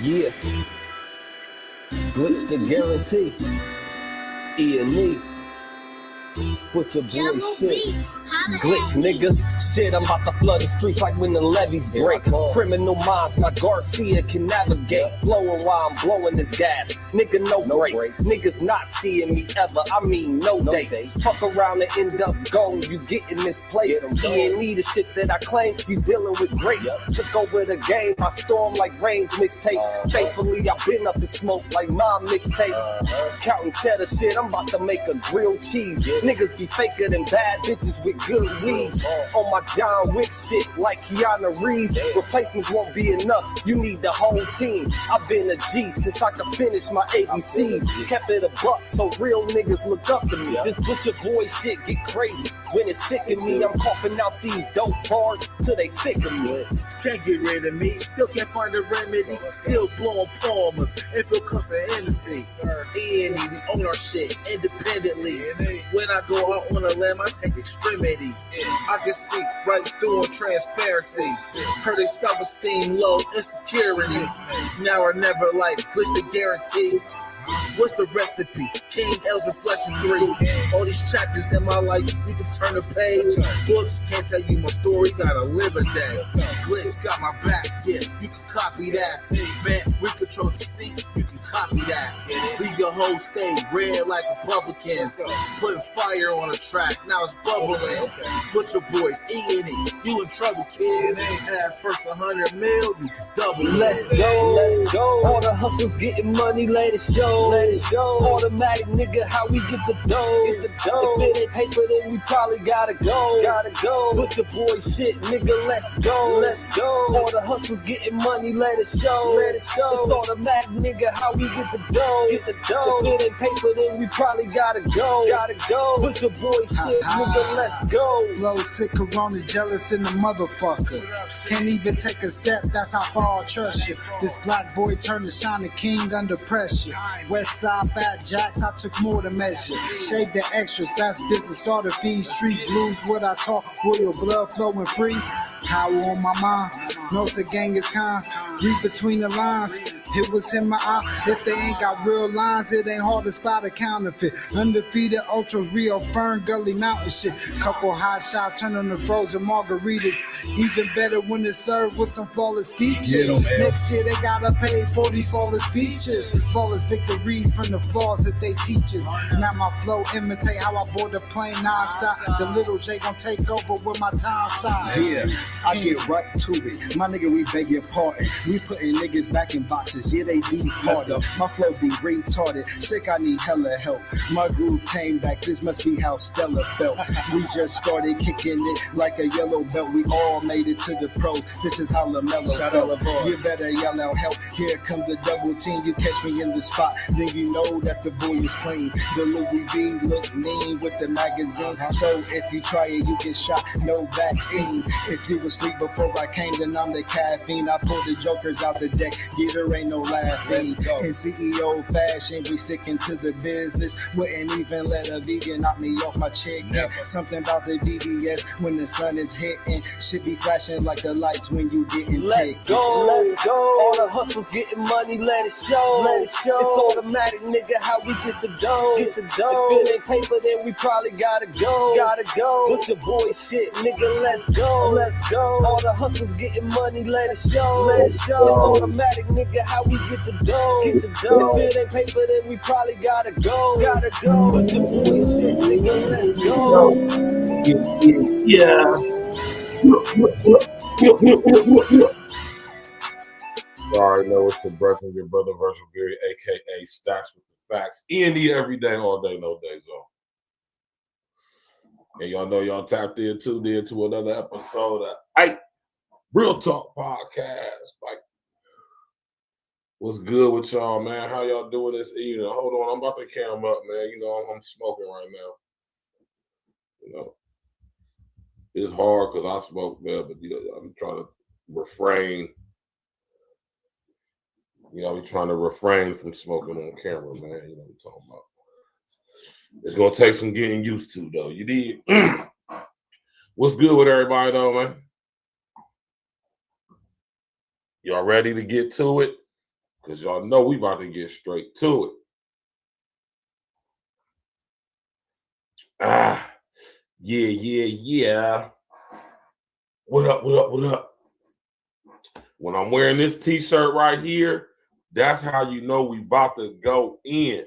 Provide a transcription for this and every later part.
Yeah. Glitch the guarantee. E&E. Put your boy shit. Glitch, nigga. Shit, I'm about to flood the streets like when the levees break. Criminal minds, my Garcia can navigate. Flowing while I'm blowing this gas. Nigga, no brakes. Niggas not seeing me ever. I mean, no dates. Fuck around and end up gone. You get in this place. E&E, the shit that I claim. You dealing with grace. Took over the game. I storm like Rain's mixtape. Thankfully, I've been up in smoke like my mixtape. Counting cheddar shit. I'm about to make a grilled cheese. Niggas be faker than bad bitches with good weeds. On my John Wick shit like Keanu Reeves. Replacements won't be enough. You need the whole team. I've been a G since I could finish my ABCs. Kept it a buck so real niggas look up to me. This butcher boy shit get crazy. When it's sick of me, I'm coughing out these dope bars till they sick of me. Can't get rid of me, still can't find a remedy. Still blowing palmers, and feel cups of Hennessy. E&E, we own our shit independently. When I go out on a limb, I take extremities. I can see right through on transparency. Heard their self-esteem low, insecurities. Now or never, like glitch the guarantee. What's the recipe? King L's Reflection 3. All these chapters in my life, you can turn the page. Books can't tell you my story, gotta live a day. Glitch got my back, yeah, you can copy that. Man, we control the seat, you can copy that. Leave your whole state red like Republicans. Putting fire on a track, now it's bubbling. Put your boys E&E, you in trouble, kid. At first 100 mil, you can double it. Let's go. All the hustles getting money, let it show. Automatic nigga, how we get the dough. If it ain't paper, then we probably gotta go. Put your boy shit, nigga, let's go. All the hustles getting money, let it show. It's automatic, nigga, how we get the dough. If it ain't paper, then we probably gotta go. Put your boy shit, nigga, let's go. Low, sick, corona, jealous in the motherfucker. Can't even take a step, that's how far I trust you. This black boy turned to shining king under pressure. West side fat jacks, I took more to measure. Shave the extras, that's business, starter fees. Street blues, what I talk, royal blood flowing free. Power on my mind, knows the gang is kind. Read between the lines, it was in my eye. If they ain't got real lines, it ain't hard to spot a counterfeit. Undefeated ultras, real firm gully mountain shit. Couple hot shots, turn on the frozen margaritas. Even better when it's served with some flawless features. Next year they gotta pay for these flawless features. Flawless victories from the flaws that they teach us. Now my flow imitate how I board the plane non-stop. The little J gon' take over with my time side. Yeah, I get right to it. My nigga, we beg your pardon. We putting niggas back in boxes. Yeah, they be harder. My flow be retarded. Sick, I need hella help. My groove came back. This must be how Stella felt. We just started kicking it like a yellow belt. We all made it to the pros. This is how LaMelo felt. You better yell out help. Here comes the double team. You catch me in the spot, then you know that the boy is clean. The Louis V look mean with the magazine. So if you try it, you get shot. No vaccine. If you was asleep before I came, then I'm the caffeine. I pull the jokers out the deck. Yeah, there ain't no laughing. In CEO fashion, we sticking to the business. Wouldn't even let a vegan knock me off my chicken. Something about the BBS when the sun is hitting. Should be flashing like the lights when you getting Let's go. All the hustles getting money, let it show. It's automatic, nigga, how we get the dough. If it ain't paper, then we probably gotta go. Put your boy shit, nigga, let's go. All the hustles getting money, let it show. It's automatic, nigga, how we get the dough. If it ain't paper, then we probably gotta go. Put your boy shit, nigga, let's go. You already know it's your brother Virgil Gary, aka Stacks with the Facts. E&E every day, all day, no days off. And y'all know y'all tapped in, tuned in to another episode of Real Talk Podcast. Like, what's good with y'all, man? How y'all doing this evening? Hold on, I'm about to cam up, man. You know, I'm smoking right now. You know, it's hard because I smoke, man, but I'm trying to refrain. I'll be trying to refrain from smoking on camera, man. You know what I'm talking about. It's going to take some getting used to, though. You need. What's good with everybody, though, man? Y'all ready to get to it? because y'all know we about to get straight to it. Yeah. What up? When I'm wearing this t-shirt right here, that's how you know we about to go in.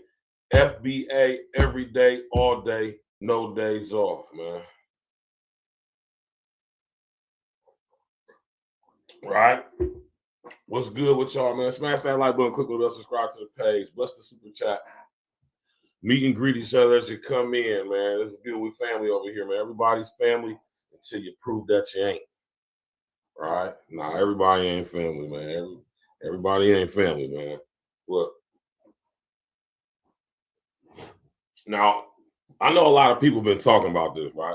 FBA every day, all day, no days off, man. Right? What's good with y'all, man? Smash that like button, click the bell, subscribe to the page, bless the super chat. Meet and greet each other as you come in, man. This is a beautiful family over here, man. Everybody's family until you prove that you ain't. Right? Nah, everybody ain't family, man. Everybody ain't family, man. Look. Now, I know a lot of people been talking about this, right?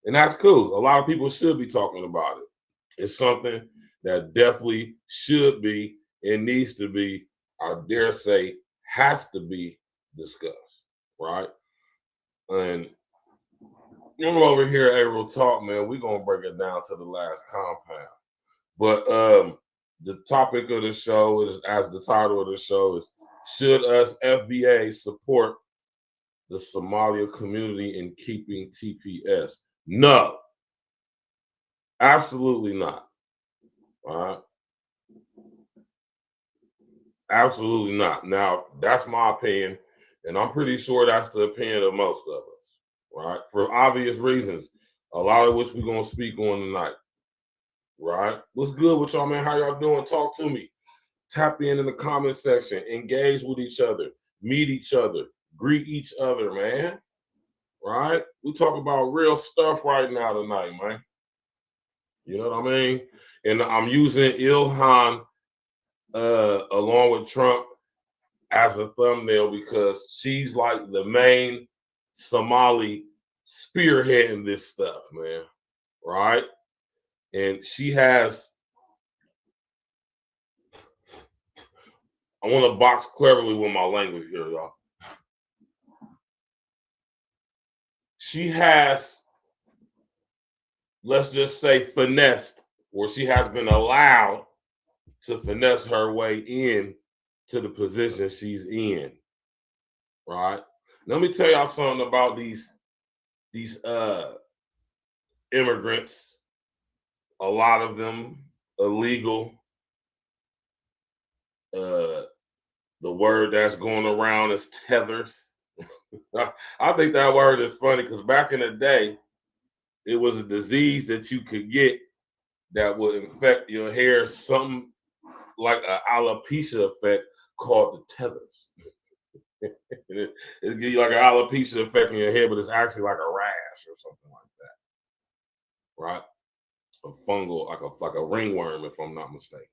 And that's cool. A lot of people should be talking about it. It's something that definitely should be and needs to be, I dare say, has to be discussed, right? And you know, over here at Real Talk, man, we're gonna break it down to the last compound. But the topic of the show is, as the title of the show is, should us FBA support the Somalia community in keeping TPS? No, absolutely not. All right. Absolutely not. Now, that's my opinion, and I'm pretty sure that's the opinion of most of us, right? For obvious reasons, a lot of which we're going to speak on tonight, right? What's good with y'all, man? How y'all doing? Talk to me. Tap in the comment section. Engage with each other. Meet each other. Greet each other, man. Right? We talk about real stuff right now tonight, man. You know what I mean? And I'm using Ilhan along with Trump as a thumbnail because she's like the main Somali spearheading this stuff, man. Right? And she has, I want to box cleverly with my language here, y'all. She has, let's just say, finessed, or she has been allowed to finesse her way in to the position she's in, right? Let me tell y'all something about these immigrants. A lot of them illegal. The word that's going around is tethers. I think that word is funny because back in the day, it was a disease that you could get that would infect your hair, something like an alopecia effect called the tethers. It gives you like an alopecia effect in your hair, but it's actually like a rash or something like that, right? A fungal, like a ringworm, if I'm not mistaken,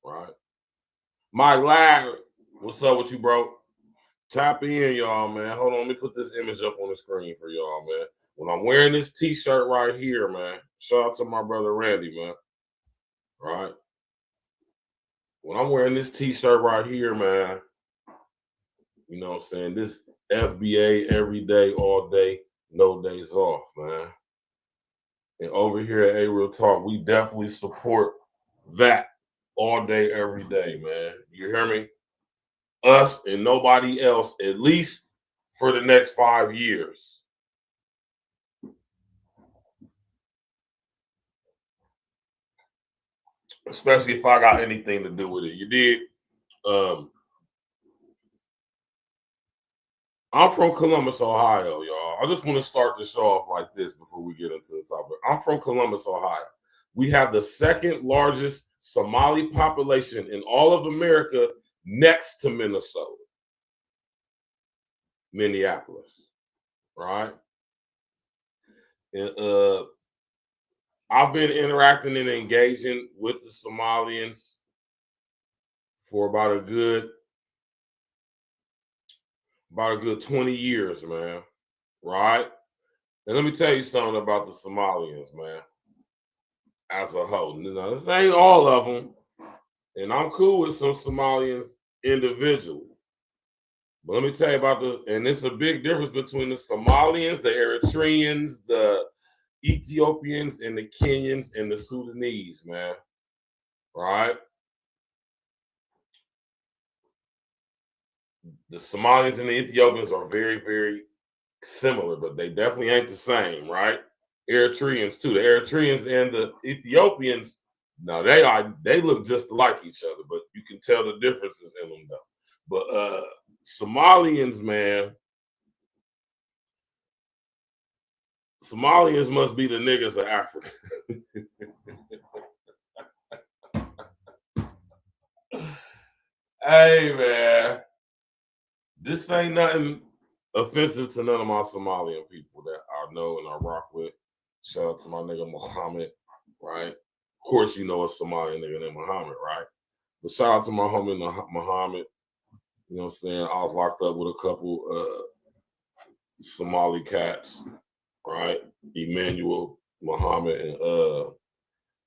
right? Mike Larry, what's up with you, bro? Tap in, y'all, man. Hold on, let me put this image up on the screen for y'all, man. When I'm wearing this t-shirt right here, man, shout out to my brother Randy, man, right? When I'm wearing this t-shirt right here, man, you know what I'm saying? This FBA every day, all day, no days off, man. And over here at A Real Talk, we definitely support that all day, every day, man. You hear me? Us and nobody else, at least for the next 5 years. Especially if I got anything to do with it. You did. I'm from Columbus, Ohio, y'all. I just want to start the show off like this before we get into the topic. I'm from Columbus, Ohio. We have the second largest Somali population in all of America next to Minnesota. Minneapolis, right? And I've been interacting and engaging with the Somalians for about a good 20 years, man, right? And let me tell you something about the Somalians, man, as a whole. Now, this ain't all of them, and I'm cool with some Somalians individually. But let me tell you about and it's a big difference between the Somalians, the Eritreans, the Ethiopians, and the Kenyans, and the Sudanese, man, right? the Somalians and the Ethiopians are very, very similar, but they definitely ain't the same, right? Eritreans too. The Eritreans and the Ethiopians, now they look just like each other, but you can tell the differences in them though. But Somalians, man, Somalians must be the niggas of Africa. Hey man, this ain't nothing offensive to none of my Somalian people that I know and I rock with. Shout out to my nigga Muhammad, right? Of course, you know a Somalian nigga named Muhammad, right? But shout out to my homie Muhammad. You know what I'm saying? I was locked up with a couple Somali cats, right? Emmanuel, Muhammad, and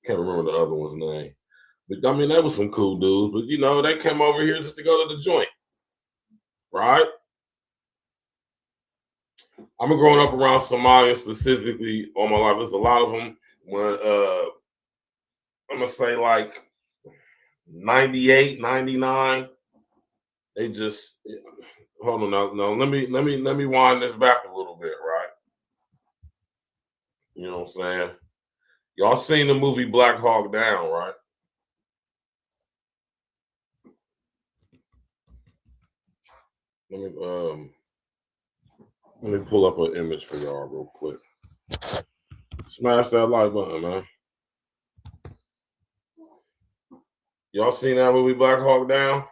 can't remember the other one's name. But I mean, they was some cool dudes. But you know, they came over here just to go to the joint, right? I've been growing up around Somalia specifically all my life. There's a lot of them. When I'm gonna say like 98, 99, they just hold on now. No, let me wind this back a little bit, right? You know what I'm saying? Y'all seen the movie Black Hawk Down, right? Let me pull up an image for y'all real quick. Smash that like button, man. Y'all seen that movie Black Hawk Down?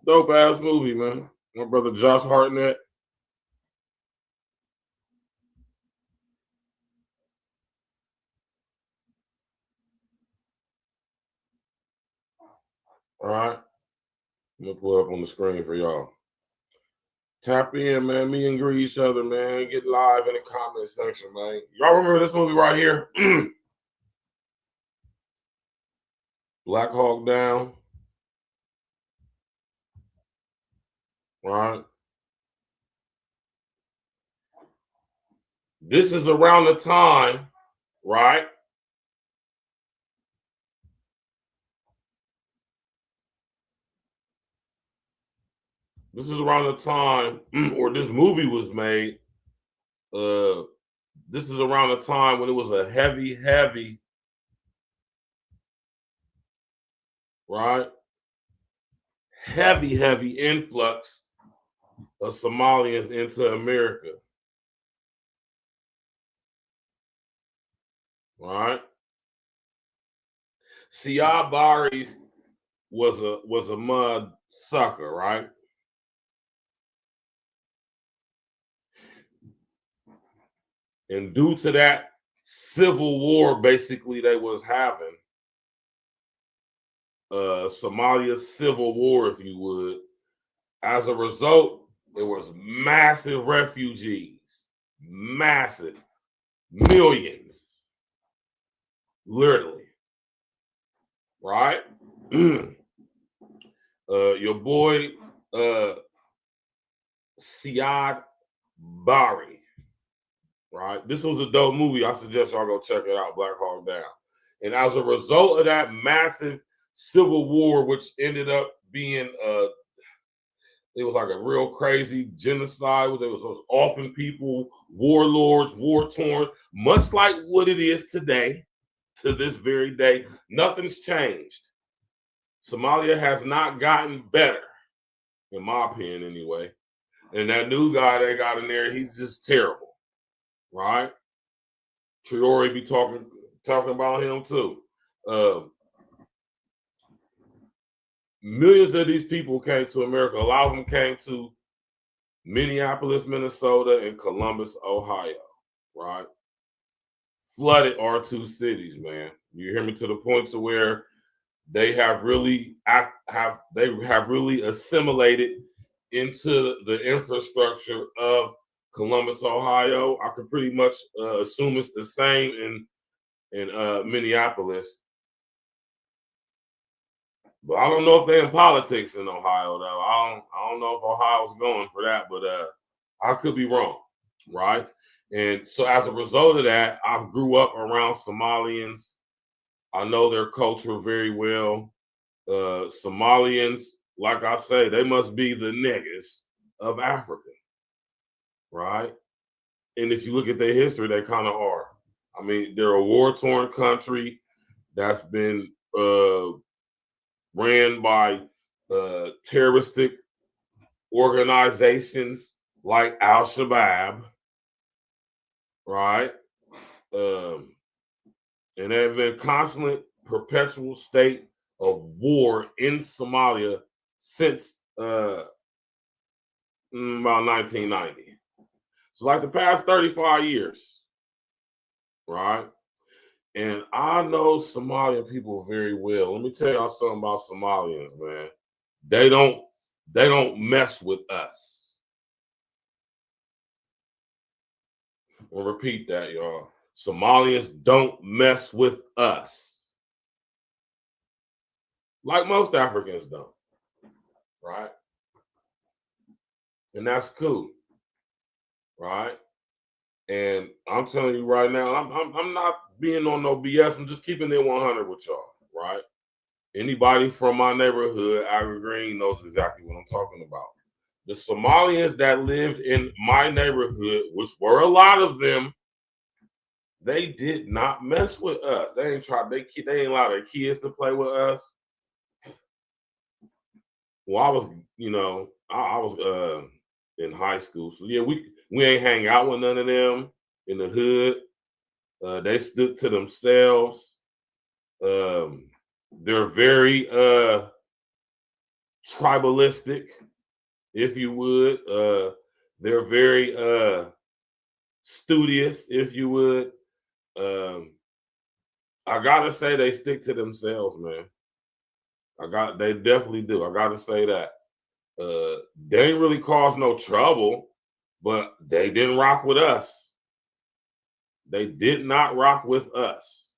Dope ass movie, man. My brother Josh Hartnett. All right. I'm gonna pull it up on the screen for y'all. Tap in, man. Me and greet each other, man. Get live in the comment section, man. Y'all remember this movie right here? Black Hawk Down. Right. This is around the time, right? This is around the time, or this movie was made. This is around the time when it was a heavy, right? Heavy influx of Somalians into America. Right? Siad Barry was a mud sucker, right? And due to that civil war, basically, they was having, Somalia's civil war, if you would. As a result, there was massive refugees, massive, millions, literally, right? Your boy, Siad Barry, right? This was a dope movie. I suggest y'all go check it out, Black Hawk Down. And as a result of that massive civil war, which ended up being it was like a real crazy genocide. There was those orphan people, warlords, war-torn, much like what it is today, to this very day. Nothing's changed. Somalia has not gotten better, in my opinion anyway. And that new guy they got in there, he's just terrible, right? Traore be talking about him too. Millions of these people came to America. A lot of them came to Minneapolis, Minnesota, and Columbus, Ohio, right? Flooded our two cities, man. You hear me? To the point to where they have really assimilated into the infrastructure of Columbus, Ohio. I could pretty much assume it's the same in Minneapolis. But I don't know if they're in politics in Ohio, though. I don't know if Ohio's going for that, but I could be wrong, right? And so as a result of that, I grew up around Somalians. I know their culture very well. Somalians like I say, they must be the niggas of Africa, right? And if you look at their history, they kind of are. I mean, they're a war-torn country that's been ran by terroristic organizations like Al-Shabaab, right? And they've been constant, perpetual state of war in Somalia since about 1990. So like the past 35 years, right? And I know Somalian people very well. Let me tell y'all something about Somalians, man. They don't mess with us. I'll repeat that, y'all. Somalians don't mess with us. Like most Africans don't. Right? And that's cool. Right? And I'm telling you right now, I'm not being on no BS. I'm just keeping it 100 with y'all, right? Anybody from my neighborhood, Agri Green, knows exactly what I'm talking about. The Somalians that lived in my neighborhood, which were a lot of them, they did not mess with us. They ain't allow their kids to play with us. Well, I was, I was in high school, so yeah, we ain't hang out with none of them in the hood. They stood to themselves. They're very tribalistic, if you would. They're very studious, if you would. I gotta say they stick to themselves, man. They definitely do. I gotta say that. They ain't really caused no trouble, but they didn't rock with us. They did not rock with us.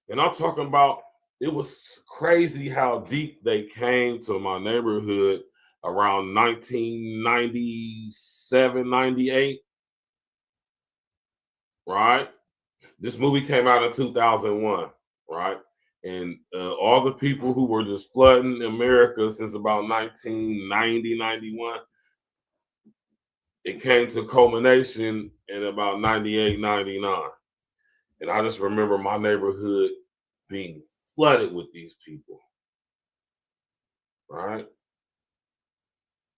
And I'm talking about, it was crazy how deep they came to my neighborhood around 1997, 98. Right? This movie came out in 2001, right? And all the people who were just flooding America since about 1990, 91, it came to culmination in about 98, 99. And I just remember my neighborhood being flooded with these people, right?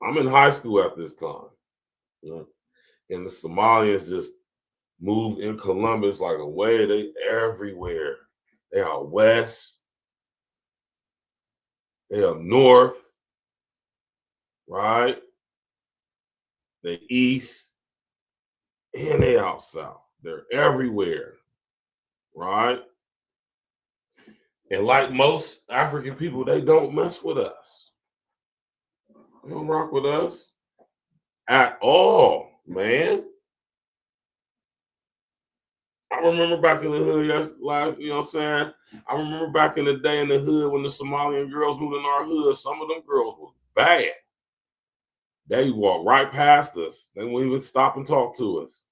I'm in high school at this time, and the Somalians just moved in Columbus like a wave. They everywhere. They out west, they up north, right? They east, and they out south. They're everywhere, right? And like most African people, they don't mess with us. They don't rock with us at all, man. I remember back in the hood, you know what I'm saying? I remember back in the day in the hood when the Somalian girls moved in our hood, some of them girls was bad. They walked right past us. They wouldn't even stop and talk to us.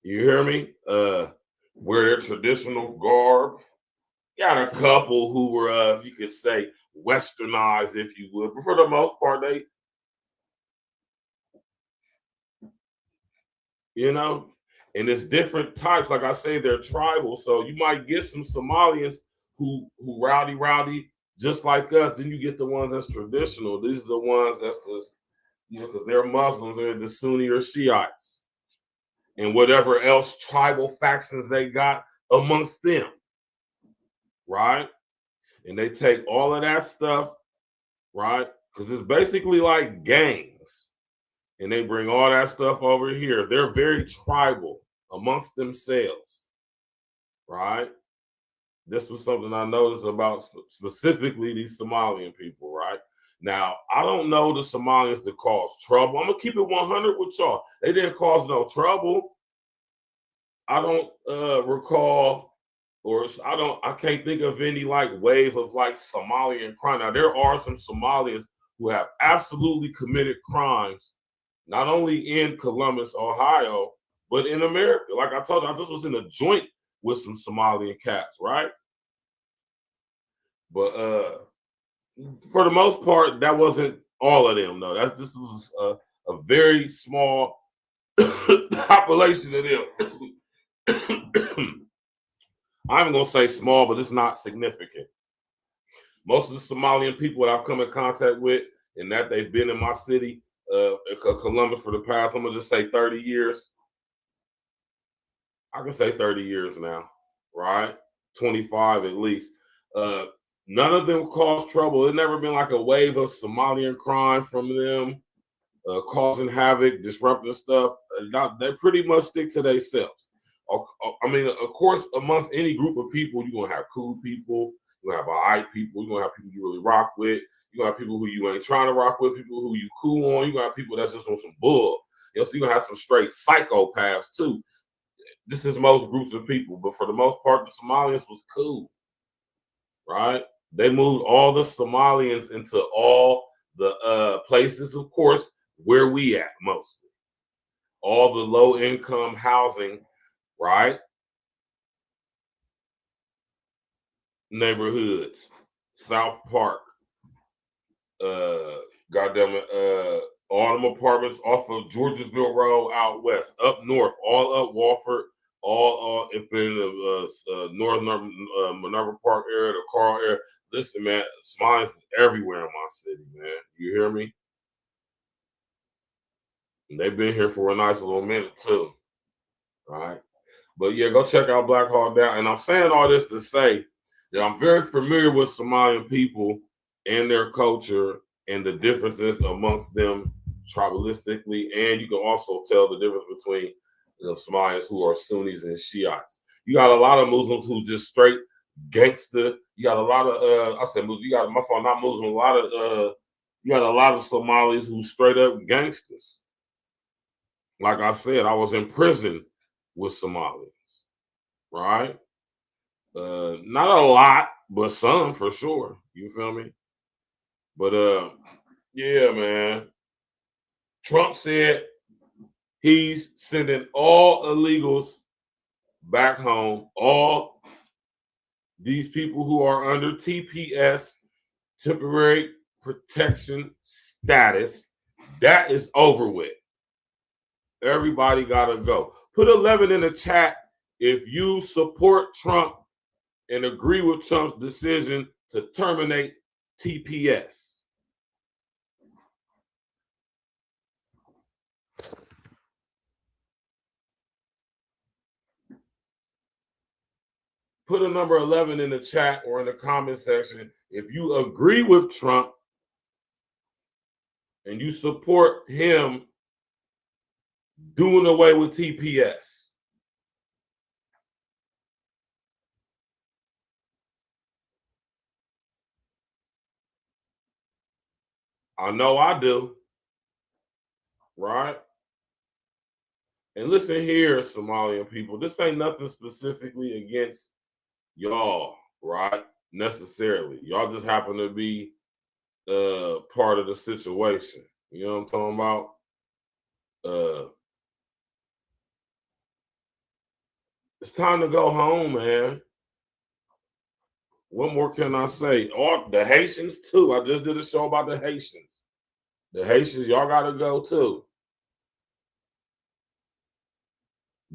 You hear me? Wear their traditional garb. Got a couple who were, you could say, westernized, if you would. But for the most part, they, and it's different types. Like I say, they're tribal. So you might get some Somalians who rowdy, just like us. Then you get the ones that's traditional. These are the ones that's just, because they're Muslims, they're the Sunni or Shiites. And whatever else tribal factions they got amongst them. Right? And they take all of that stuff, right? Because it's basically like gangs. And they bring all that stuff over here. They're very tribal amongst themselves, right? This was something I noticed about specifically these Somalian people, right? Now, I don't know the Somalians that cause trouble. I'm going to keep it 100 with y'all. They didn't cause no trouble. I don't recall, or I can't think of any like wave of like Somalian crime. Now, there are some Somalians who have absolutely committed crimes, not only in Columbus, Ohio, but in America. Like I told you, I just was in a joint with some Somalian cats, right? But for the most part, that wasn't all of them. No, this was a very small population of them. I'm gonna say small, but it's not significant. Most of the Somalian people that I've come in contact with, and that they've been in my city, Columbus, for the past, I'm gonna just say 30 years. I can say 30 years now, right? 25 at least. None of them caused trouble. There's never been like a wave of Somalian crime from them, causing havoc, disrupting stuff. They pretty much stick to themselves. I mean, of course, amongst any group of people, you're going to have cool people, you're going to have all right people, you're going to have people you really rock with, you're going to have people who you ain't trying to rock with, people who you cool on, you're going to have people that's just on some bull. You know, so you're going to have some straight psychopaths too. This is most groups of people, but for the most part, the Somalians was cool, right? They moved all the Somalians into all the places, of course, where we at mostly. All the low-income housing, right? Neighborhoods, South Park, goddamn it, all them apartments off of Georgesville Road out west, up north, all up Walford, all up in the North Minerva Park area, the Carl area. Listen, man, Somalians is everywhere in my city, man. You hear me? And they've been here for a nice little minute too, right? But yeah, go check out Black Hawk Down. And I'm saying all this to say that I'm very familiar with Somalian people and their culture and the differences amongst them tribalistically. And you can also tell the difference between Somalians who are Sunnis and Shiites. You got a lot of Muslims who just straight gangster. You got a lot of you got my fault, not Muslim, you got a lot of Somalis who straight up gangsters. Like I said, I was in prison with Somalians, right? Not a lot, but some for sure. You feel me? But yeah, man. Trump said he's sending all illegals back home, all these people who are under TPS, temporary protection status. That is over with. Everybody gotta go. Put 11 in the chat if you support Trump and agree with Trump's decision to terminate TPS. Put a number 11 in the chat or in the comment section if you agree with Trump and you support him doing away with TPS. I know I do, right? And listen here, Somalian people, this ain't nothing specifically against y'all, right? Necessarily. Y'all just happen to be part of the situation. You know what I'm talking about? It's time to go home, man. What more can I say? All the Haitians too. I just did a show about the Haitians. The Haitians, y'all gotta go too.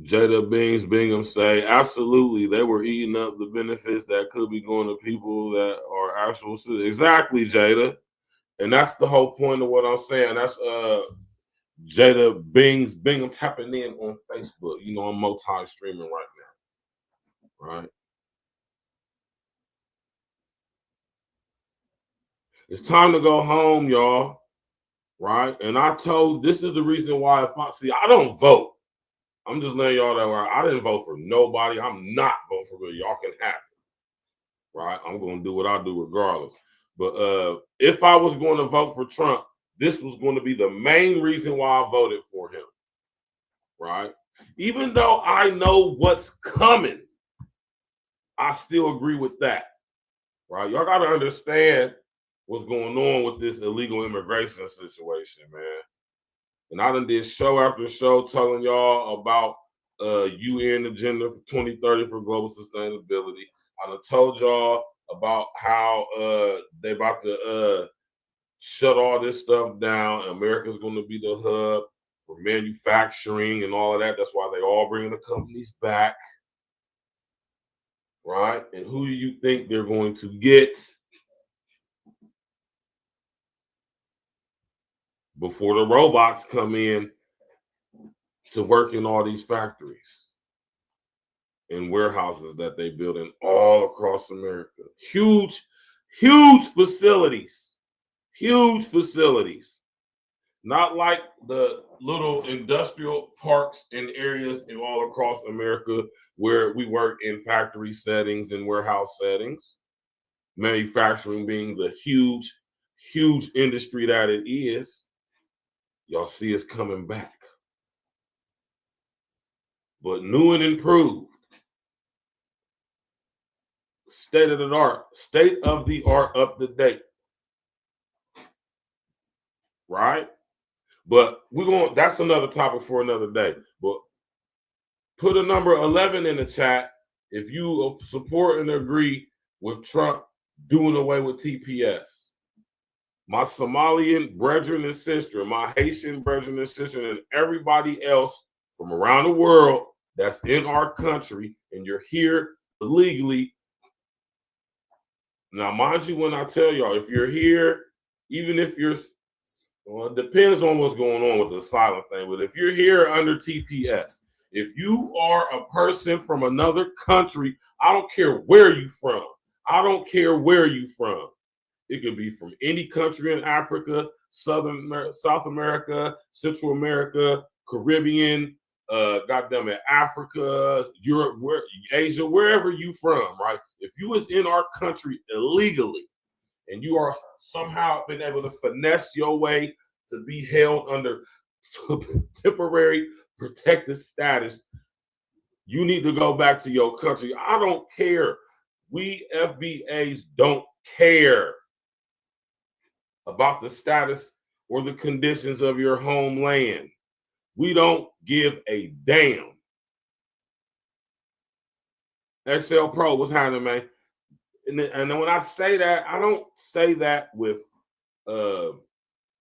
Jada Bingham say, absolutely, they were eating up the benefits that could be going to people that are actual citizens. Exactly, Jada. And that's the whole point of what I'm saying. That's Jada Bingham tapping in on Facebook. You know, I'm multi-streaming right now. Right? It's time to go home, y'all. Right? And I told, this is the reason why, I don't vote. I'm just letting y'all know I didn't vote for nobody. I'm not voting for me. Y'all can have it. Right? I'm going to do what I do regardless. But if I was going to vote for Trump, this was going to be the main reason why I voted for him. Right? Even though I know what's coming, I still agree with that. Right? Y'all got to understand what's going on with this illegal immigration situation, man. And I done did show after show telling y'all about UN agenda for 2030 for global sustainability. I done told y'all about how they about to shut all this stuff down. America's going to be the hub for manufacturing and all of that. That's why they all bringing the companies back, right? And who do you think they're going to get before the robots come in to work in all these factories and warehouses that they build in all across America? Huge facilities. Huge facilities. Not like the little industrial parks and areas in all across America where we work in factory settings and warehouse settings. Manufacturing being the huge industry that it is. Y'all see it's coming back. But new and improved. State of the art, up to date. Right? But that's another topic for another day. But put a number 11 in the chat if you support and agree with Trump doing away with TPS. My Somalian brethren and sister, my Haitian brethren and sister, and everybody else from around the world that's in our country, and you're here illegally. Now, mind you, when I tell y'all, if you're here, even if you're, well, it depends on what's going on with the asylum thing, but if you're here under TPS, if you are a person from another country, I don't care where you from. I don't care where you from. It could be from any country in Africa, South America, Central America, Caribbean, goddamn it, Africa, Europe, Asia, wherever you from, right? If you was in our country illegally and you are somehow been able to finesse your way to be held under temporary protective status, you need to go back to your country. I don't care. We FBA'S don't care about the status or the conditions of your homeland. We don't give a damn. XL Pro, what's happening, man? And when I say that, I don't say that with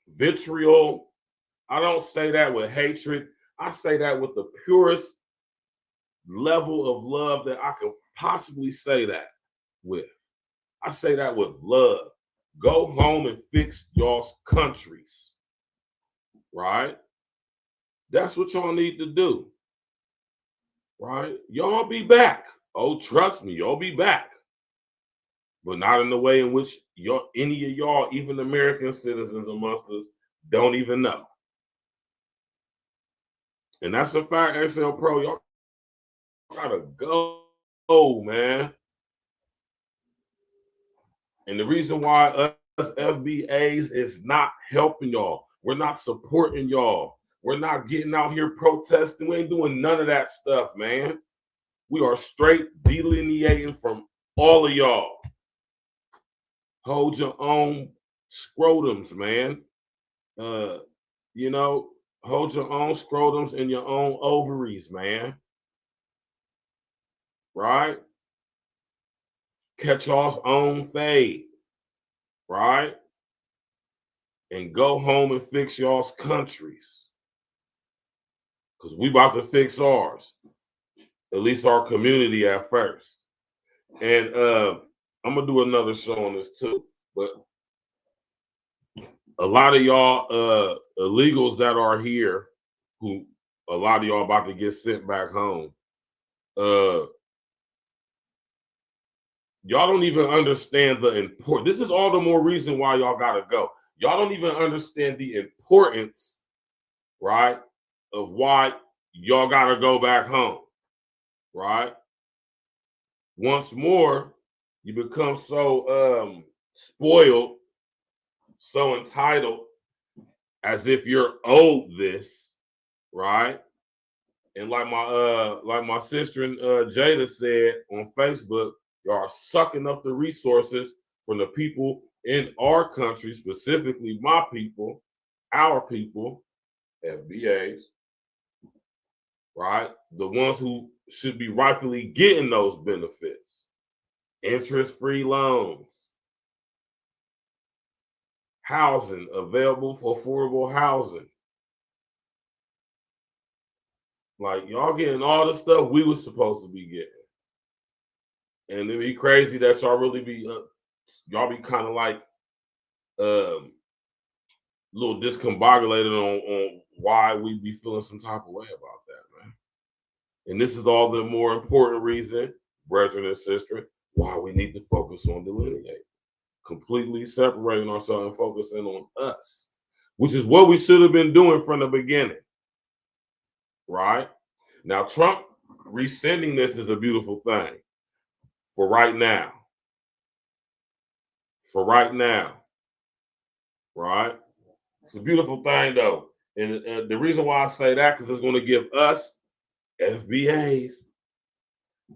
vitriol. I don't say that with hatred. I say that with the purest level of love that I could possibly say that with. I say that with love. Go home and fix y'all's countries, right? That's what y'all need to do, right? Y'all be back. Oh, trust me, y'all be back. But not in the way in which any of y'all, even American citizens amongst us, don't even know. And that's a fact, XL Pro. Y'all gotta go, man. And the reason why us FBA'S is not helping y'all, we're not supporting y'all, we're not getting out here protesting, we ain't doing none of that stuff, man. We are straight delineating from all of y'all. Hold your own scrotums, man. You know, hold your own scrotums and your own ovaries, man. Right? Catch y'all's own fade. Right? And go home and fix y'all's countries. Because we about to fix ours. At least our community at first. And I'm going to do another show on this too. But a lot of y'all illegals that are here, who a lot of y'all about to get sent back home, y'all don't even understand the importance. This is all the more reason why y'all got to go. Y'all don't even understand the importance, right, of why y'all got to go back home, right? Once more, you become so spoiled, so entitled, as if you're owed this, right? And like my sister and Jada said on Facebook, y'all are sucking up the resources from the people in our country, specifically my people, our people, FBA'S, right? The ones who should be rightfully getting those benefits. interest-free loans, housing available for affordable housing. Like, y'all getting all the stuff we was supposed to be getting. And it'd be crazy that y'all really be, y'all be kind of like a little discombobulated on why we be feeling some type of way about that, man. And this is all the more important reason, brethren and sisters, why we need to focus on delineating. Completely separating ourselves and focusing on us, which is what we should have been doing from the beginning. Right? Now, Trump rescinding this is a beautiful thing for right now. For right now. Right? It's a beautiful thing, though. And the reason why I say that, because it's going to give us, FBA'S,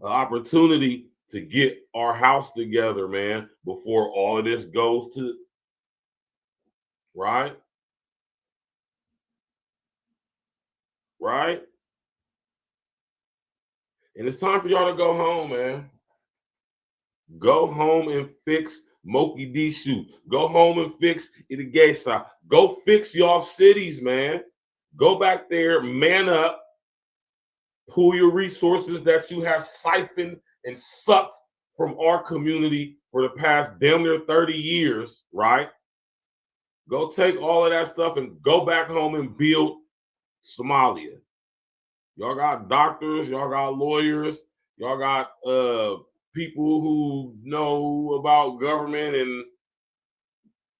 an opportunity to get our house together, man, before all of this goes to, right? Right? And it's time for y'all to go home, man. Go home and fix Moki Dishu. Go home and fix Itigesa. Go fix y'all cities, man. Go back there, man up, pull your resources that you have siphoned and sucked from our community for the past damn near 30 years, right? Go take all of that stuff and go back home and build Somalia. Y'all got doctors, y'all got lawyers, y'all got people who know about government, and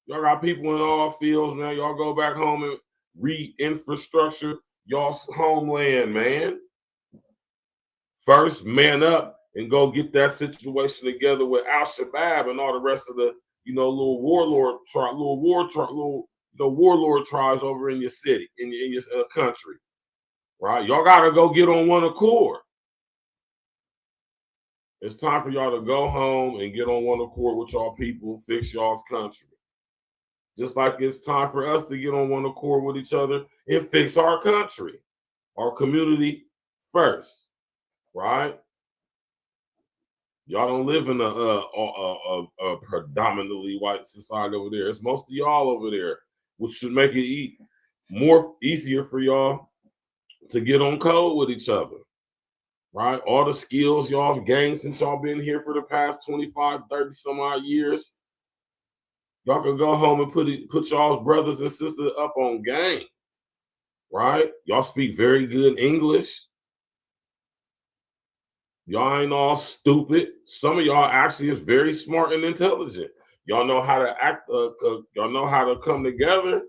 y'all got people in all fields, man. Y'all go back home and re-infrastructure y'all's homeland, man. First, man up and go get that situation together with Al-Shabaab and all the rest of the, little warlord tribes over in your city, in your country, right? Y'all gotta go get on one accord. It's time for y'all to go home and get on one accord with y'all people, fix y'all's country. Just like it's time for us to get on one accord with each other and fix our country, our community first, right? Y'all don't live in a predominantly white society over there. It's most of y'all over there, which should make it easier for y'all to get on code with each other, right? All the skills y'all have gained since y'all been here for the past 25, 30 some odd years, y'all can go home and put y'all's brothers and sisters up on game, right? Y'all speak very good English. Y'all ain't all stupid. Some of y'all actually is very smart and intelligent. Y'all know how to act. Y'all know how to come together.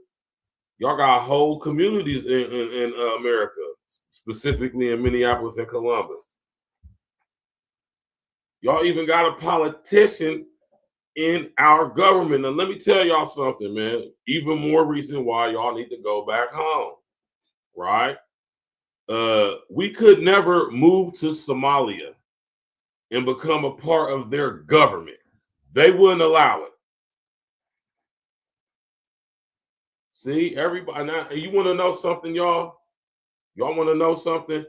Y'all got whole communities in America, specifically in Minneapolis and Columbus. Y'all even got a politician in our government. And let me tell y'all something, man. Even more reason why y'all need to go back home, right? We could never move to Somalia and become a part of their government. They wouldn't allow it. See, everybody, now, you want to know something, y'all? Y'all want to know something?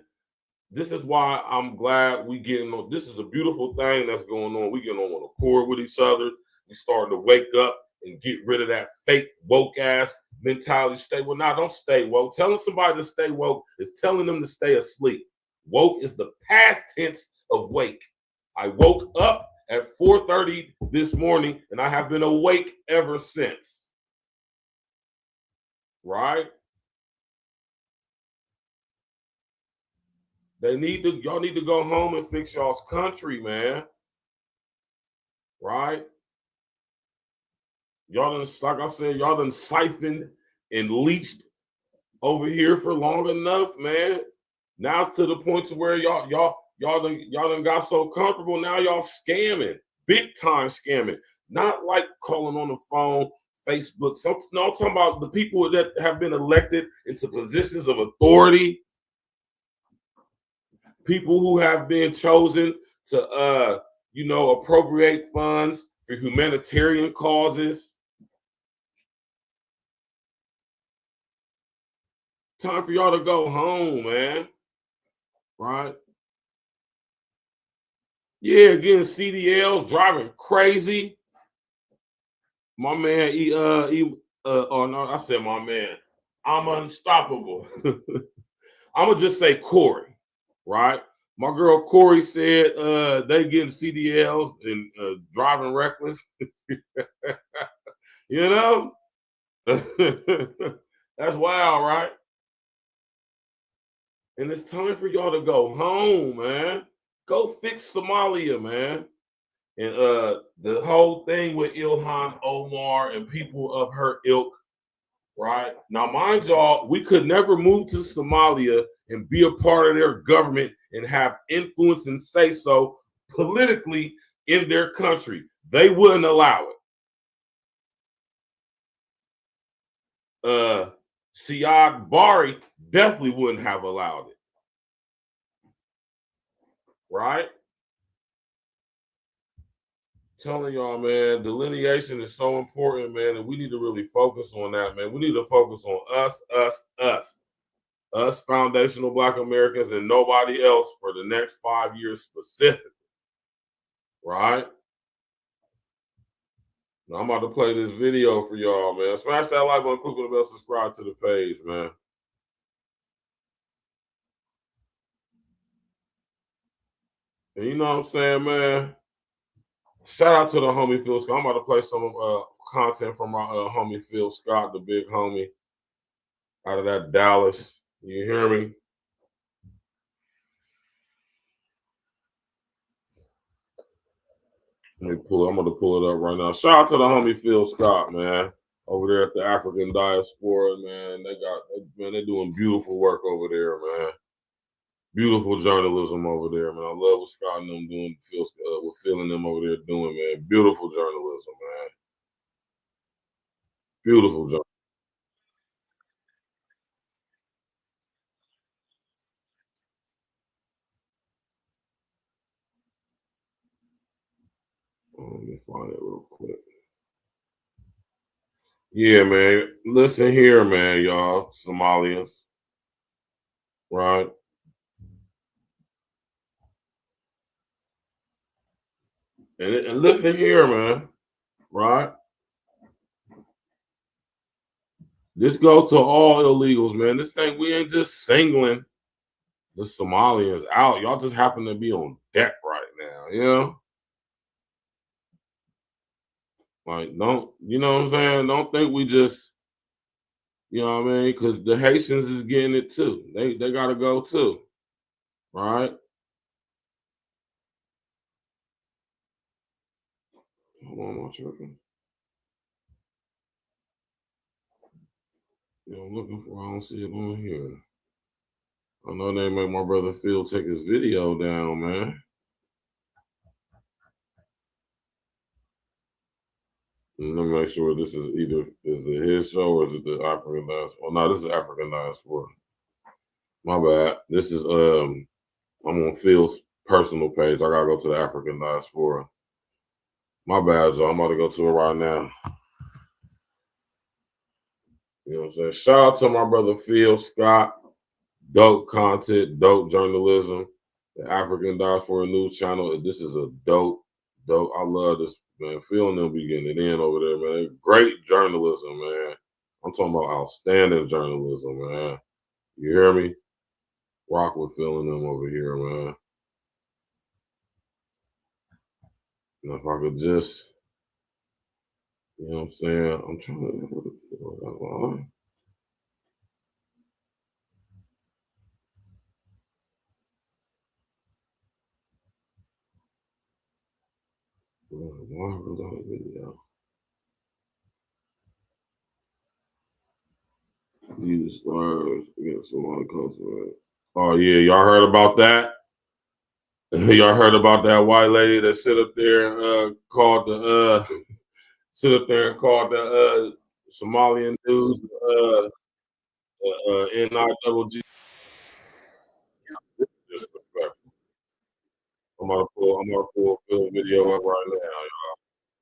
This is why I'm glad we getting on. This is a beautiful thing that's going on. We getting on one accord with each other. We starting to wake up and get rid of that fake woke ass mentality. Stay woke. Nah, don't stay woke. Telling somebody to stay woke is telling them to stay asleep. Woke is the past tense of wake. I woke up at 4:30 this morning and I have been awake ever since. Right? Y'all need to go home and fix y'all's country, man. Right? Y'all done, like I said, y'all done siphoned and leached over here for long enough, man. Now it's to the point to where y'all done got so comfortable. Now y'all scamming, big time scamming. Not like calling on the phone, Facebook. No, I'm talking about the people that have been elected into positions of authority. People who have been chosen to, appropriate funds for humanitarian causes. Time for y'all to go home, man. Right? Yeah, getting CDLs, driving crazy. My man, oh no, I said my man. I'm unstoppable. I'm gonna just say Corey, right? My girl Corey said they getting CDLs and driving reckless. You know, that's wild, right? And it's time for y'all to go home, man. Go fix Somalia, man. And the whole thing with Ilhan Omar and people of her ilk, right? Now, mind y'all, we could never move to Somalia and be a part of their government and have influence and say so politically in their country. They wouldn't allow it. Siad Barre definitely wouldn't have allowed it. Right? Telling y'all, man, delineation is so important, man, and we need to really focus on that, man. We need to focus on us foundational Black Americans and nobody else for the next 5 years specifically, right? Now, I'm about to play this video for y'all, man. Smash that like button, click on the bell, subscribe to the page, man. And you know what I'm saying, man? Shout out to the homie Phil Scott. I'm about to play some content from my homie Phil Scott, the big homie out of that Dallas. You hear me? Let me pull it. I'm gonna pull it up right now. Shout out to the homie Phil Scott, man, over there at the African Diaspora, man. They're doing beautiful work over there, man. Beautiful journalism over there, man. I love what Scott and them doing, what Phil and them over there doing, man. Beautiful journalism, man. Beautiful journalism. Let me find it real quick. Yeah, man. Listen here, man, y'all, Somalians. Right? And listen here, man. Right? This goes to all illegals, man. This thing, we ain't just singling the Somalians out. Y'all just happen to be on deck right now, you know? Like, don't, you know what I'm saying? Don't think we just, you know what I mean? Because the Haitians is getting it too. They got to go too, right? Hold on, I'm tripping. You know, I'm looking for, I don't see it on here. I know they make my brother Phil take his video down, man. Let me make sure this is is it his show or is it the African Diaspora? Oh, no, this is African Diaspora. My bad. This is I'm on Phil's personal page. I gotta go to the African Diaspora. My bad, y'all. I'm about to go to it right now. You know what I'm saying? Shout out to my brother Phil Scott. Dope content, dope journalism. The African Diaspora News Channel. This is a dope. I love this, man. Phil and them be getting it in over there, man. Great journalism, man. I'm talking about outstanding journalism, man. You hear me? Rock with Phil and them over here, man. And if I could just, you know what I'm saying? I'm trying to. Why was on the video? Use stars against someone customer. Oh yeah, y'all heard about that? Y'all heard about that white lady that sit up there and called the Somalian news NIWG. Disrespectful. I'm gonna pull a film video up right now, y'all.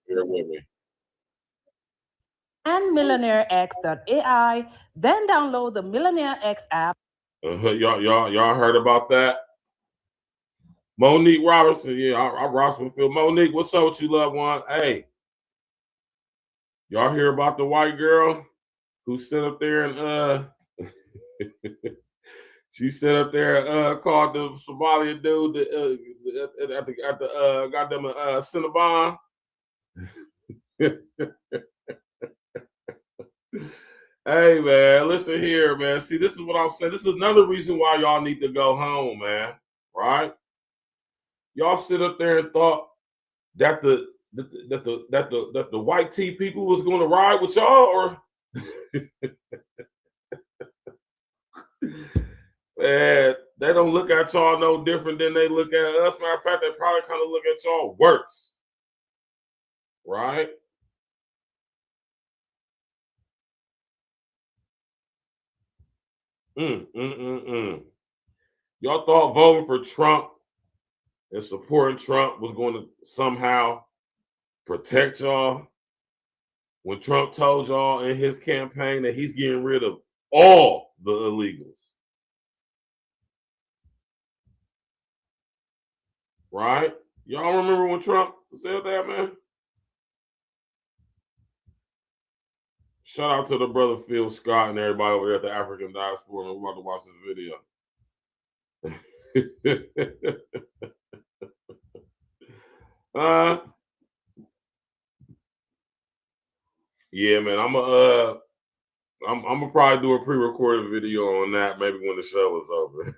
Bear with me. And MillionaireX.ai, then download the Millionaire X app. Y'all heard about that? Monique Robertson, yeah, I rocks with Phil. Monique, what's up with you, loved one? Hey, y'all hear about the white girl who stood up there and she stood up there and called the Somalian dude at the goddamn Cinnabon. Hey man, listen here, man. See, this is what I'm saying. This is another reason why y'all need to go home, man. Right? Y'all sit up there and thought that the white tea people was going to ride with y'all, or man, they don't look at y'all no different than they look at us. Matter of fact, they probably kind of look at y'all worse, right? Y'all thought voting for Trump and supporting Trump was going to somehow protect y'all when Trump told y'all in his campaign that he's getting rid of all the illegals. Right? Y'all remember when Trump said that, man? Shout out to the brother Phil Scott and everybody over there at the African Diaspora. We're about to watch this video. Yeah, man. I'm gonna probably do a pre-recorded video on that maybe when the show is over.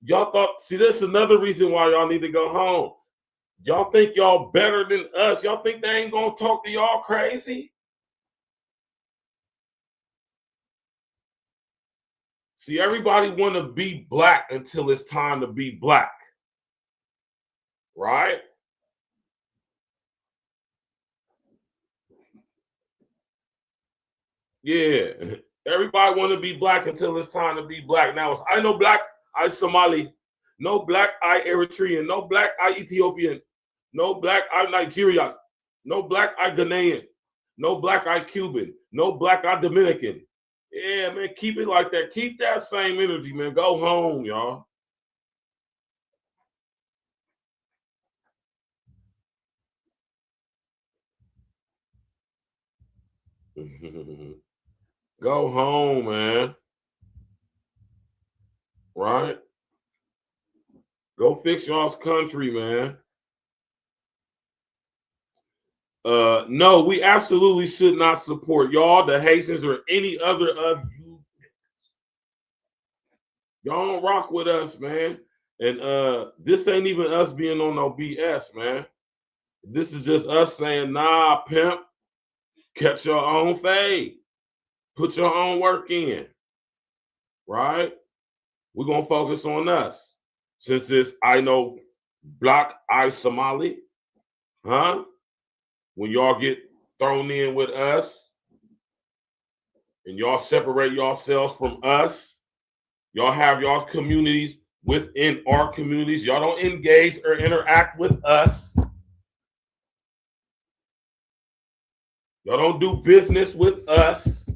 Y'all thought, see, this is another reason why y'all need to go home. Y'all think y'all better than us. Y'all think they ain't gonna talk to y'all crazy? See, everybody want to be black until it's time to be black. Right? Yeah. Everybody want to be black until it's time to be black. Now it's I know black, I Somali. No black, I Eritrean. No black, I Ethiopian. No black, I Nigerian. No black, I Ghanaian. No black, I Cuban. No black, I Dominican. Yeah, man, keep it like that. Keep that same energy, man. Go home, y'all. Go home, man. Right? Go fix y'all's country, man. No, we absolutely should not support y'all, the Haitians, or any other of you. Y'all don't rock with us, man. And this ain't even us being on no BS, man. This is just us saying, nah, pimp, catch your own fade. Put your own work in. Right? We're going to focus on us. Since it's I know black, I Somali. Huh? When y'all get thrown in with us and y'all separate yourselves from us, y'all have y'all's communities within our communities. Y'all don't engage or interact with us. Y'all don't do business with us.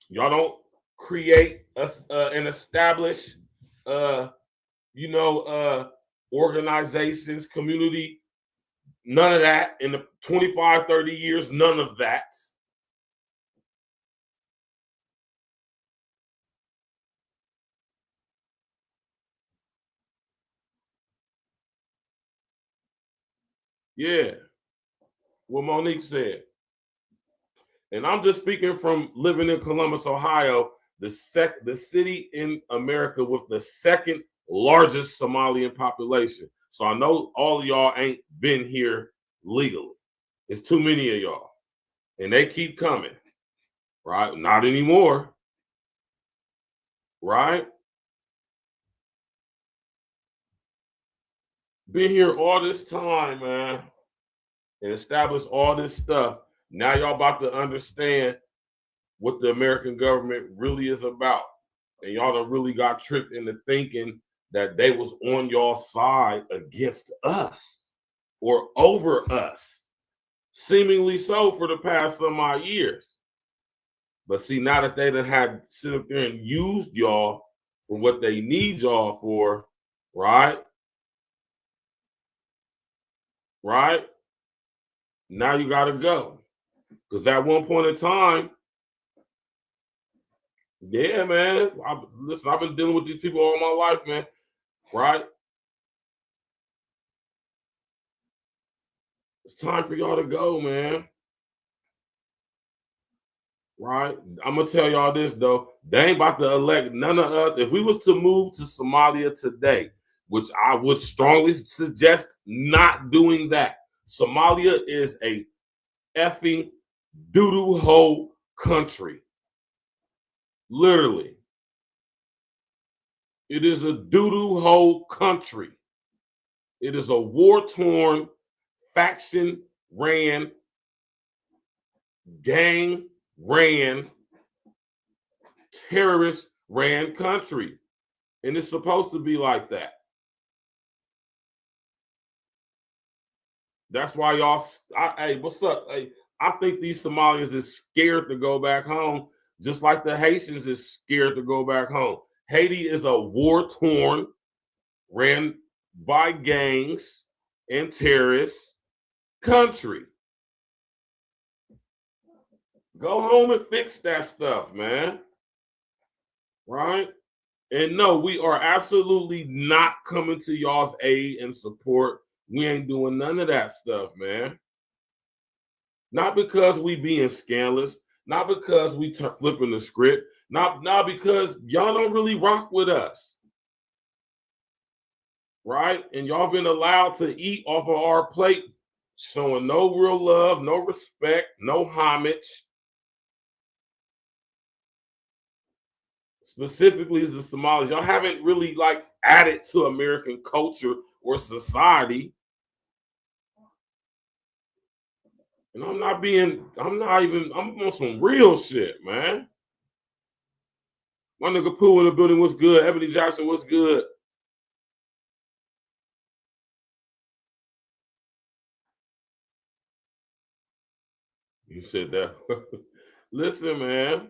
Y'all don't create us and establish, organizations, community, none of that. In the 25, 30 years, none of that. Yeah, what Monique said. And I'm just speaking from living in Columbus, Ohio, the city in America with the second largest Somalian population. So I know all of y'all ain't been here legally. It's too many of y'all. And they keep coming. Right? Not anymore. Right? Been here all this time, man. And established all this stuff. Now y'all about to understand what the American government really is about. And y'all done really got tricked into thinking that they was on your side against us or over us. Seemingly so for the past some odd years. But see, now that they done had sit up there and used y'all for what they need y'all for, right? Right? Now you got to go. Because at one point in time, yeah, man. Listen, I've been dealing with these people all my life, man. Right? It's time for y'all to go, man. Right? I'm going to tell y'all this, though. They ain't about to elect none of us. If we was to move to Somalia today, which I would strongly suggest not doing that. Somalia is a effing doo-doo hole country. Literally. It is a doo-doo hole country. It is a war-torn, faction-ran, gang-ran, terrorist-ran country. And it's supposed to be like that. That's why y'all, hey, what's up? Hey, I think these Somalians is scared to go back home, just like the Haitians is scared to go back home. Haiti is a war-torn, ran by gangs and terrorists country. Go home and fix that stuff, man. Right? And no, we are absolutely not coming to y'all's aid and support. We ain't doing none of that stuff, man. Not because we being scandalous, not because we flipping the script, not because y'all don't really rock with us. Right? And y'all been allowed to eat off of our plate, showing no real love, no respect, no homage. Specifically as the Somalis, y'all haven't really like added to American culture or society. And I'm on some real shit, man. My nigga Pooh in the building, what's good? Ebony Jackson, what's good? You said that. Listen, man.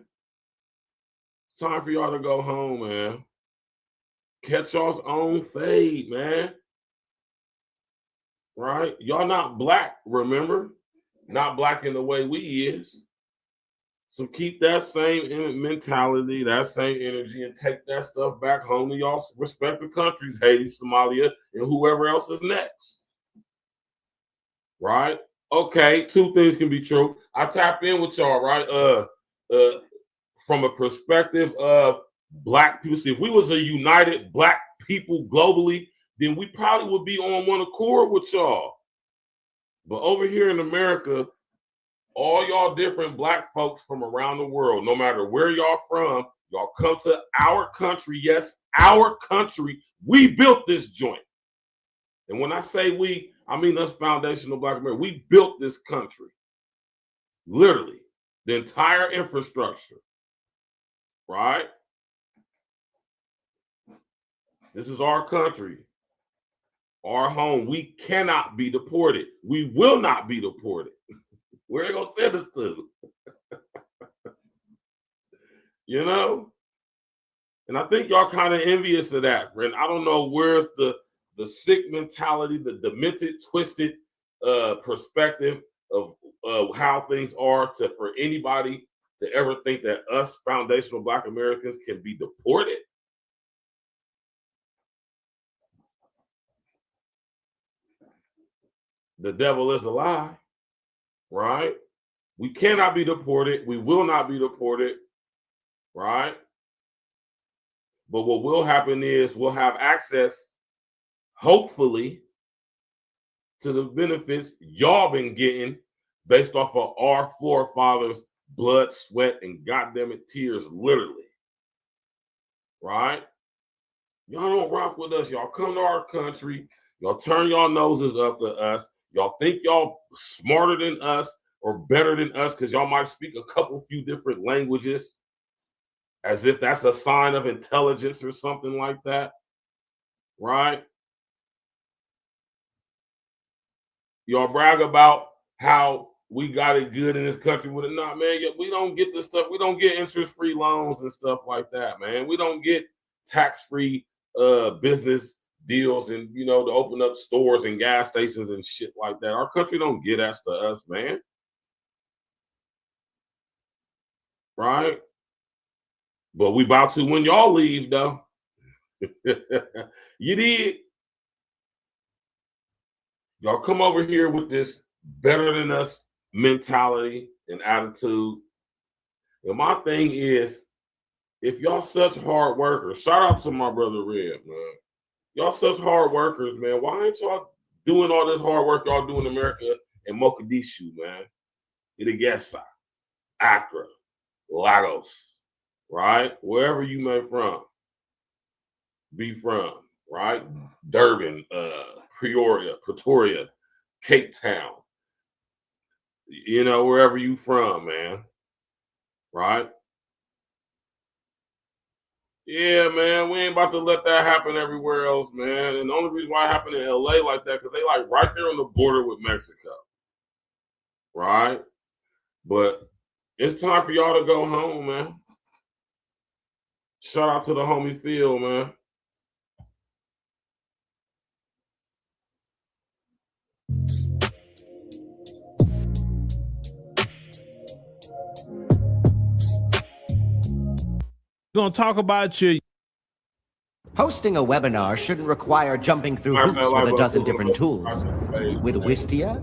It's time for y'all to go home, man. Catch y'all's own fade, man. Right? Y'all not black, remember? Not black in the way we is. So keep that same mentality, that same energy, and take that stuff back home to y'all respective countries, Haiti, Somalia, and whoever else is next. Right? Okay, two things can be true. I tap in with y'all, right? From a perspective of black people. See, if we was a united black people globally, then we probably would be on one accord with y'all. But over here in America, all y'all different black folks from around the world, no matter where y'all from, y'all come to our country. Yes, our country. We built this joint. And when I say we, I mean us foundational black America. We built this country. Literally. The entire infrastructure. Right? This is our country. Our home. We cannot be deported. We will not be deported. Where are they gonna send us to? You know? And I think y'all kind of envious of that, friend. I don't know where's the sick mentality, the demented, twisted perspective of how things are for anybody to ever think that us foundational black Americans can be deported. The devil is a lie, right? We cannot be deported. We will not be deported, right? But what will happen is we'll have access, hopefully, to the benefits y'all been getting based off of our forefathers' blood, sweat, and goddamn it, tears, literally. Right? Y'all don't rock with us. Y'all come to our country. Y'all turn y'all noses up to us. Y'all think y'all smarter than us or better than us because y'all might speak a few different languages, as if that's a sign of intelligence or something like that. Right? Y'all brag about how we got it good in this country with it. Not, man, we don't get this stuff. We don't get interest-free loans and stuff like that, man. We don't get tax-free business deals and, you know, to open up stores and gas stations and shit like that. Our country don't get that to us, man. Right? But we about to when y'all leave, though. You did. Y'all come over here with this better than us mentality and attitude. And my thing is, if y'all such hard workers, shout out to my brother Red, man. Y'all such hard workers, man. Why ain't y'all doing all this hard work y'all do in America and Mogadishu, man? Itagesa, Accra, Lagos, right? Wherever you may be from, right? Durban, Pretoria, Cape Town, you know, wherever you from, man, right? Yeah, man, we ain't about to let that happen everywhere else, man. And the only reason why it happened in LA like that, because they like right there on the border with Mexico, right? But it's time for y'all to go home, man. Shout out to the homie Phil, man. Going to talk about your Hosting a webinar shouldn't require jumping through hoops with a dozen different tools. With Wistia,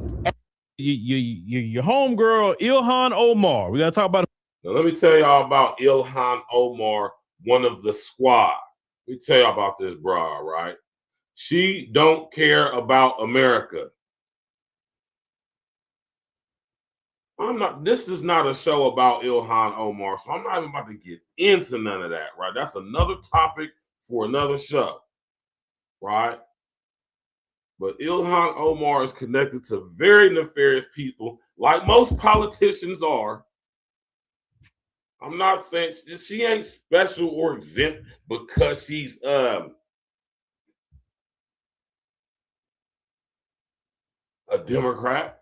your homegirl Ilhan Omar. We got to talk about. Now, let me tell y'all about Ilhan Omar, one of the squad. Let me tell y'all about this broad, right? She don't care about America. This is not a show about Ilhan Omar, so I'm not even about to get into none of that, right? That's another topic for another show, right? But Ilhan Omar is connected to very nefarious people, like most politicians are. I'm not saying she ain't special or exempt because she's a Democrat.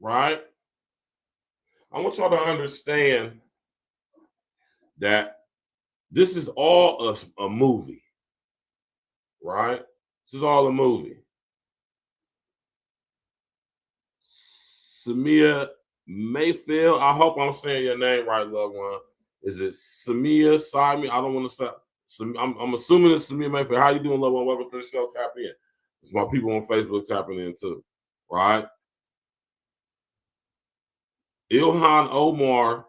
Right? I want y'all to understand that this is all a movie. Right? This is all a movie. Samia Mayfield, I hope I'm saying your name right, loved one. Is it Samia Simi? I don't want to say. I'm assuming it's Samia Mayfield. How you doing, loved one? Welcome to the show. Tap in. It's my people on Facebook tapping in too. Right? Ilhan Omar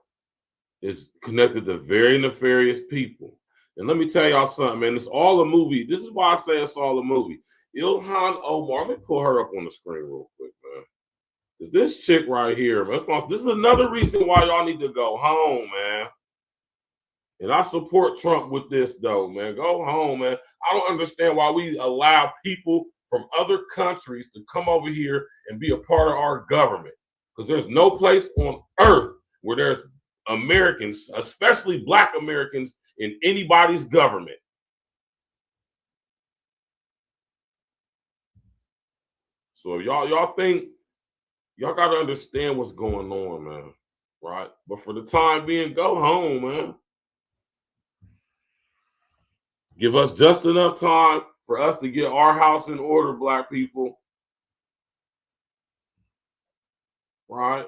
is connected to very nefarious people. And let me tell y'all something, man. It's all a movie. This is why I say it's all a movie. Ilhan Omar, let me pull her up on the screen real quick, man. This chick right here, man, this is another reason why y'all need to go home, man. And I support Trump with this, though, man. Go home, man. I don't understand why we allow people from other countries to come over here and be a part of our government. Because there's no place on earth where there's Americans, especially Black Americans, in anybody's government. So if y'all think, y'all got to understand what's going on, man. Right? But for the time being, go home, man. Give us just enough time for us to get our house in order, Black people. Right?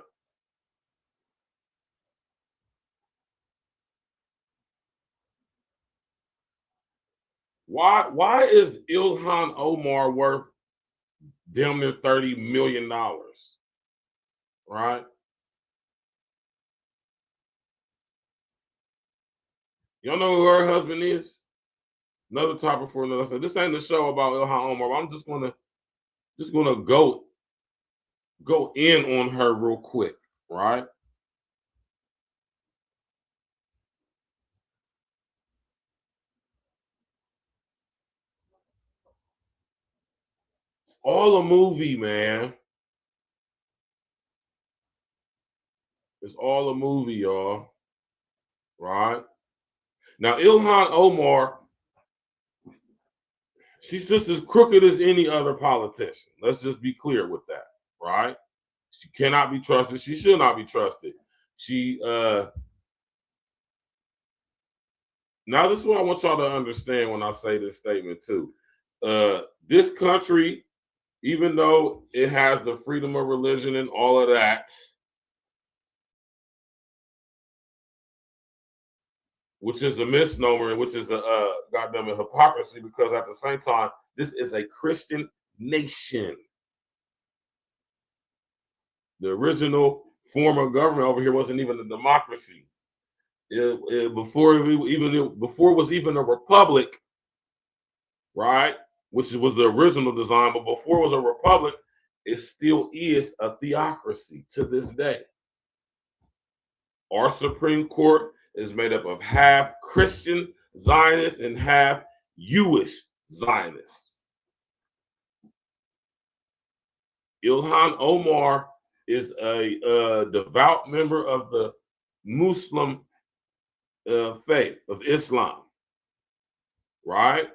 Why is Ilhan Omar worth damn near $30 million? Right? Y'all know who her husband is? Another topic for another. So this ain't the show about Ilhan Omar. I'm just gonna go in on her real quick, right? It's all a movie, man. It's all a movie, y'all. Right? Now, Ilhan Omar, She's just as crooked as any other politician. Let's just be clear with that, right? She cannot be trusted. She should not be trusted. Now, this is what I want y'all to understand when I say this statement too. This country, even though it has the freedom of religion and all of that, which is a misnomer and which is a goddamn hypocrisy, because at the same time, this is a Christian nation. The original form of government over here wasn't even a democracy. Before it was even a republic, right? Which was the original design, but before it was a republic, it still is a theocracy to this day. Our Supreme Court is made up of half Christian Zionists and half Jewish Zionists. Ilhan Omar is a devout member of the Muslim faith of Islam, right?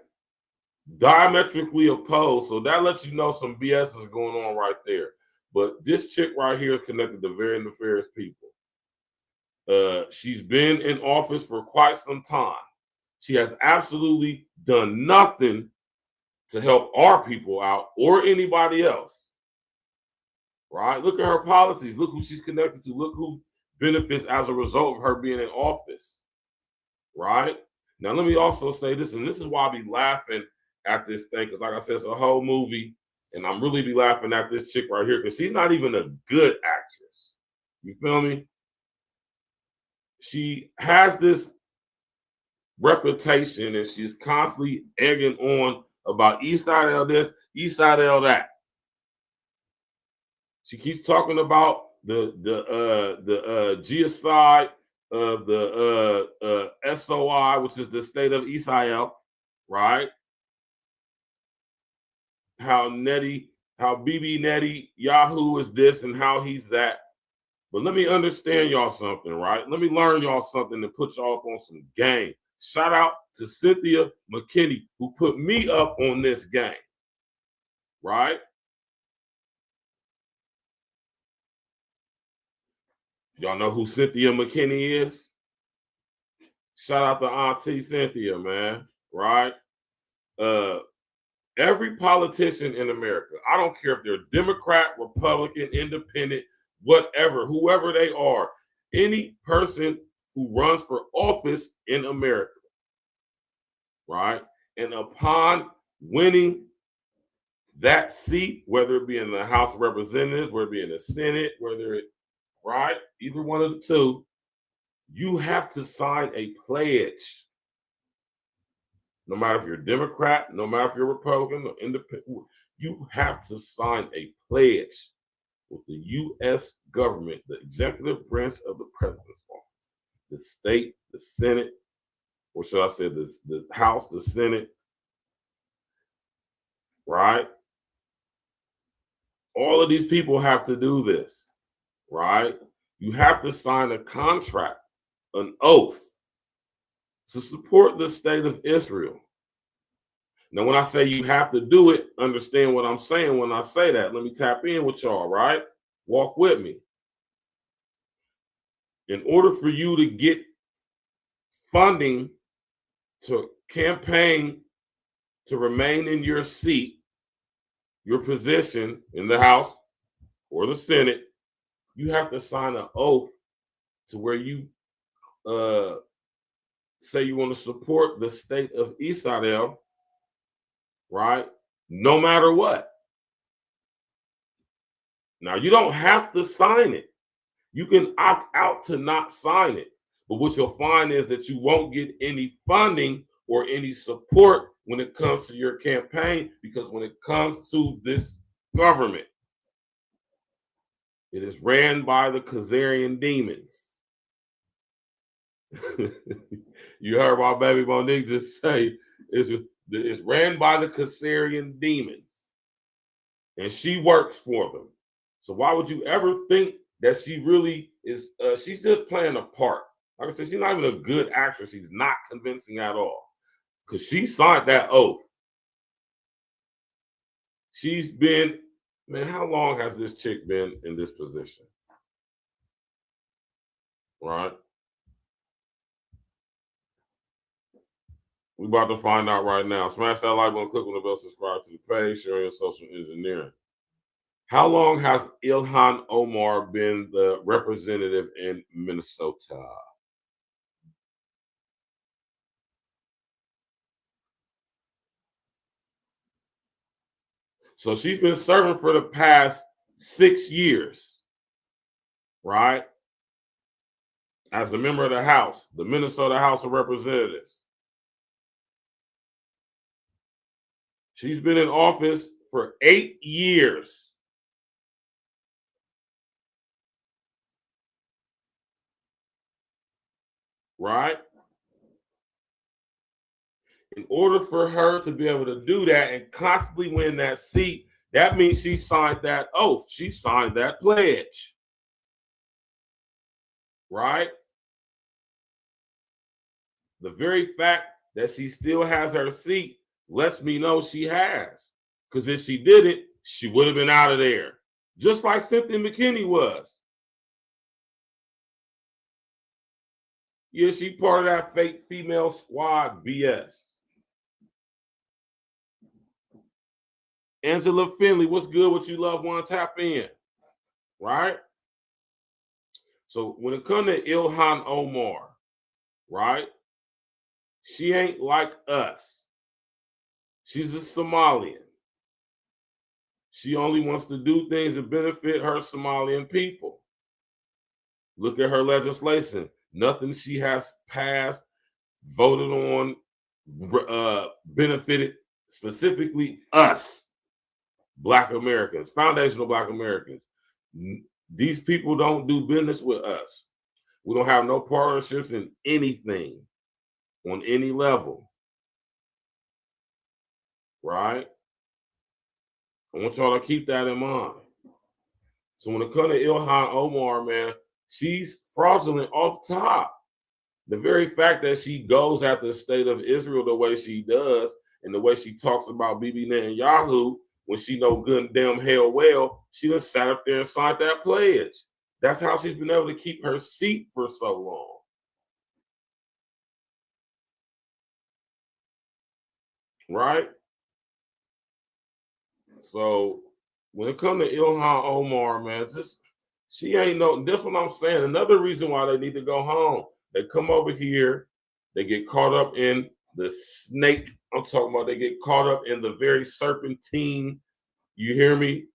Diametrically opposed. So that lets you know some BS is going on right there. But this chick right here is connected to very nefarious people. She's been in office for quite some time. She has absolutely done nothing to help our people out or anybody else, right? Look at her policies. Look who she's connected to. Look who benefits as a result of her being in office, right? Now, let me also say this, and this is why I be laughing at this thing, because like I said, it's a whole movie, and I'm really be laughing at this chick right here, because she's not even a good actress. You feel me? She has this reputation, and she's constantly egging on about Eastside this, Eastside that. She keeps talking about the genocide of the SOI, which is the state of Israel, right? How BB Netty Yahoo is this and how he's that. But let me understand y'all something, right? Let me learn y'all something to put y'all up on some game. Shout out to Cynthia McKinney, who put me up on this game, right? Y'all know who Cynthia McKinney is? Shout out to Auntie Cynthia, man, right? Every politician in America, I don't care if they're Democrat, Republican, Independent, whatever, whoever they are, any person who runs for office in America, right? And upon winning that seat, whether it be in the House of Representatives, whether it be in the Senate, whether it, right, either one of the two, you have to sign a pledge. No matter if you're a Democrat, no matter if you're a Republican or Independent, you have to sign a pledge with the U.S. government, the executive branch of the president's office, the state, the Senate, or should I say the House, the Senate, right? All of these people have to do this, right? You have to sign a contract, an oath, to support the state of Israel. Now, when I say you have to do it, understand what I'm saying when I say that. Let me tap in with y'all, right? Walk with me. In order for you to get funding to campaign to remain in your seat, your position in the House or the Senate, you have to sign an oath to where you say you want to support the state of Israel, right? No matter what. Now, you don't have to sign it. You can opt out to not sign it. But what you'll find is that you won't get any funding or any support when it comes to your campaign, because when it comes to this government, it is ran by the Khazarian demons. You heard my baby Monique just say it's ran by the Khazarian demons, and she works for them. So why would you ever think that she really is? She's just playing a part. Like I said, she's not even a good actress. She's not convincing at all, because she signed that oath. She's been, man, how long has this chick been in this position? Right? We about to find out right now. Smash that like button, click on the bell, subscribe to the page, share your social engineering. How long has Ilhan Omar been the representative in Minnesota? So she's been serving for the past 6 years, right? As a member of the House, the Minnesota House of Representatives. She's been in office for 8 years. Right? In order for her to be able to do that and constantly win that seat, that means she signed that oath. She signed that pledge. Right? The very fact that she still has her seat lets me know she has. Because if she didn't, she would have been out of there. Just like Cynthia McKinney was. Yeah, she part of that fake female squad BS. Angela Finley, what's good? What you love? Want to tap in, right? So when it comes to Ilhan Omar, right? She ain't like us. She's a Somalian. She only wants to do things that benefit her Somalian people. Look at her legislation. Nothing she has passed, voted on, benefited specifically us. Black Americans, foundational Black Americans. These people don't do business with us. We don't have no partnerships in anything on any level. Right? I want y'all to keep that in mind. So when it comes to Ilhan Omar, man, she's fraudulent off top. The very fact that she goes at the state of Israel the way she does and the way she talks about Bibi Netanyahu, when she know good and damn hell well, she just sat up there and signed that pledge. That's how she's been able to keep her seat for so long. Right? So when it comes to Ilhan Omar, man, she ain't no, that's what I'm saying. Another reason why they need to go home. They come over here, they get caught up in the snake. I'm talking about they get caught up in the very serpentine, you hear me,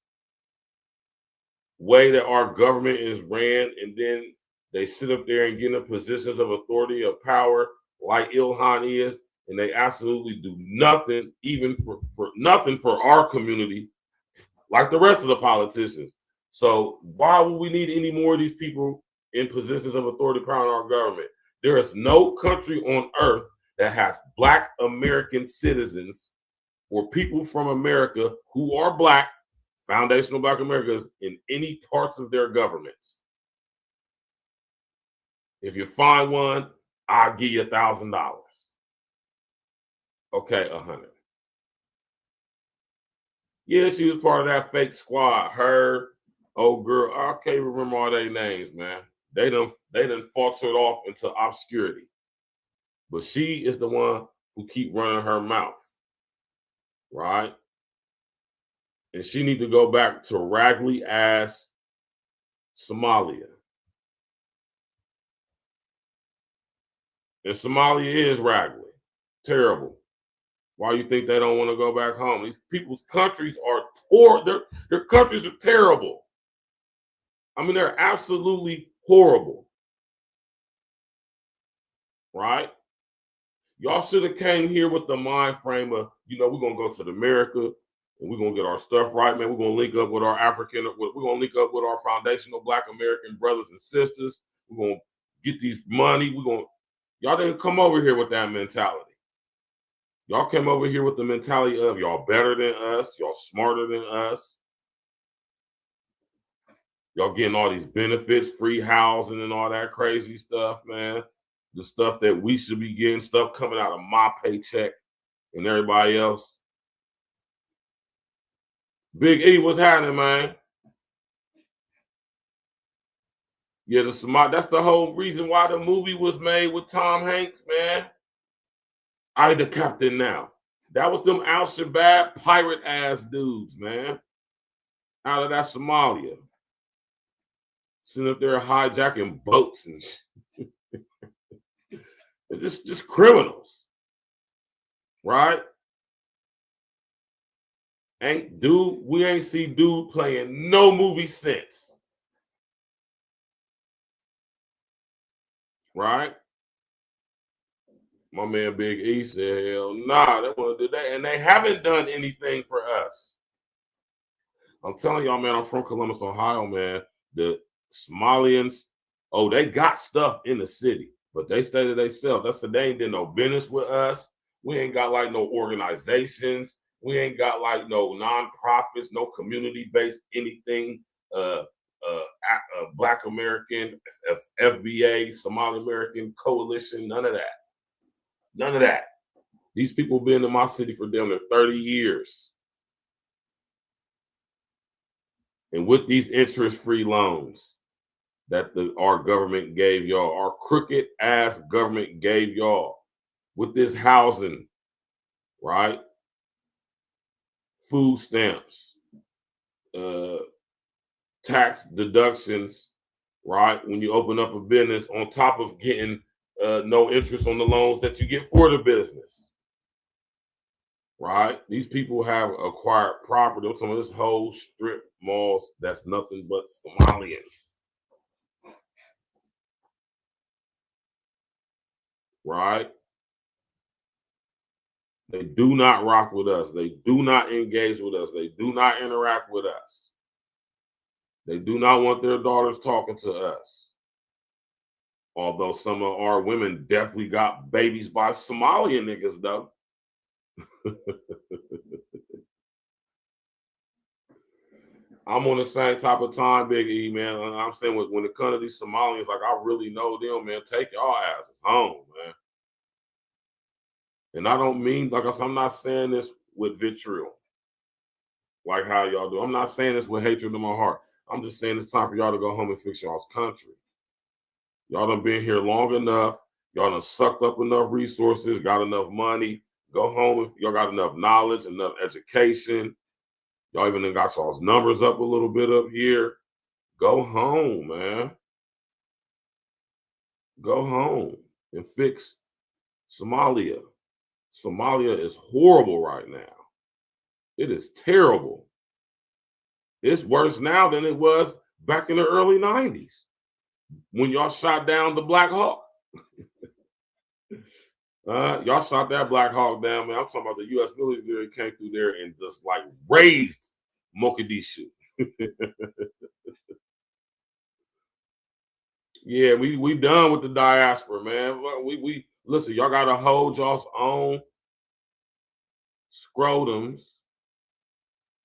way that our government is ran, and then they sit up there and get in positions of authority, of power, like Ilhan is, and they absolutely do nothing, even for nothing for our community, like the rest of the politicians. So why would we need any more of these people in positions of authority, power in our government? There is no country on earth that has Black American citizens or people from America who are Black, foundational Black Americans, in any parts of their governments. If you find one, I'll give you $1,000. Okay, 100. Yeah, she was part of that fake squad. Her, old girl, I can't remember all their names, man. They done faltered off into obscurity. But she is the one who keep running her mouth, right? And she need to go back to raggedy ass Somalia. And Somalia is raggedy. Terrible. Why you think they don't want to go back home? These people's countries are their countries are terrible. I mean, they're absolutely horrible. Right? Y'all should have came here with the mind frame of, we're going to go to America and we're going to get our stuff right, man. We're going to link up with our we're going to link up with our foundational Black American brothers and sisters. We're going to get these money. Y'all didn't come over here with that mentality. Y'all came over here with the mentality of y'all better than us, y'all smarter than us. Y'all getting all these benefits, free housing and all that crazy stuff, man. The stuff that we should be getting, stuff coming out of my paycheck and everybody else. Big E, what's happening, man? Yeah, that's the whole reason why the movie was made with Tom Hanks, man. I the captain now. That was them Al-Shabaab pirate ass dudes, man. Out of that Somalia. Sitting up there hijacking boats and shit. just criminals. Right? We ain't see dude playing no movie since. Right? My man Big E said, hell nah, they want to do that. And they haven't done anything for us. I'm telling y'all, man, I'm from Columbus, Ohio, man. The Somalians, they got stuff in the city, but they stay to themselves. They ain't did no business with us. We ain't got like no organizations. We ain't got like no nonprofits, no community-based anything. Black American, FBA, Somali American Coalition, none of that. None of that. These people been in my city for damn near 30 years. And with these interest-free loans that our government gave y'all, our crooked ass government gave y'all, with this housing, right? Food stamps, tax deductions, right? When you open up a business, on top of getting no interest on the loans that you get for the business, right? These people have acquired property. I'm talking about this whole strip malls that's nothing but Somalians, right? They do not rock with us. They do not engage with us. They do not interact with us. They do not want their daughters talking to us. Although some of our women definitely got babies by Somalian niggas, though. I'm on the same type of time, Big E, man. I'm saying when it comes to these Somalians, like I really know them, man. Take y'all asses home, man. And I don't mean, like I said, I'm not saying this with vitriol, like how y'all do. I'm not saying this with hatred in my heart. I'm just saying it's time for y'all to go home and fix y'all's country. Y'all done been here long enough. Y'all done sucked up enough resources, got enough money. Go home if y'all got enough knowledge, enough education. Y'all even got y'all's numbers up a little bit up here. Go home, man. Go home and fix Somalia. Somalia is horrible right now. It is terrible. It's worse now than it was back in the early 90s when y'all shot down the Black Hawk. Y'all shot that Black Hawk down, man. I'm talking about the U.S. military came through there and just like razed Mogadishu. Yeah, we done with the diaspora, man. We listen, y'all gotta hold y'all's own scrotums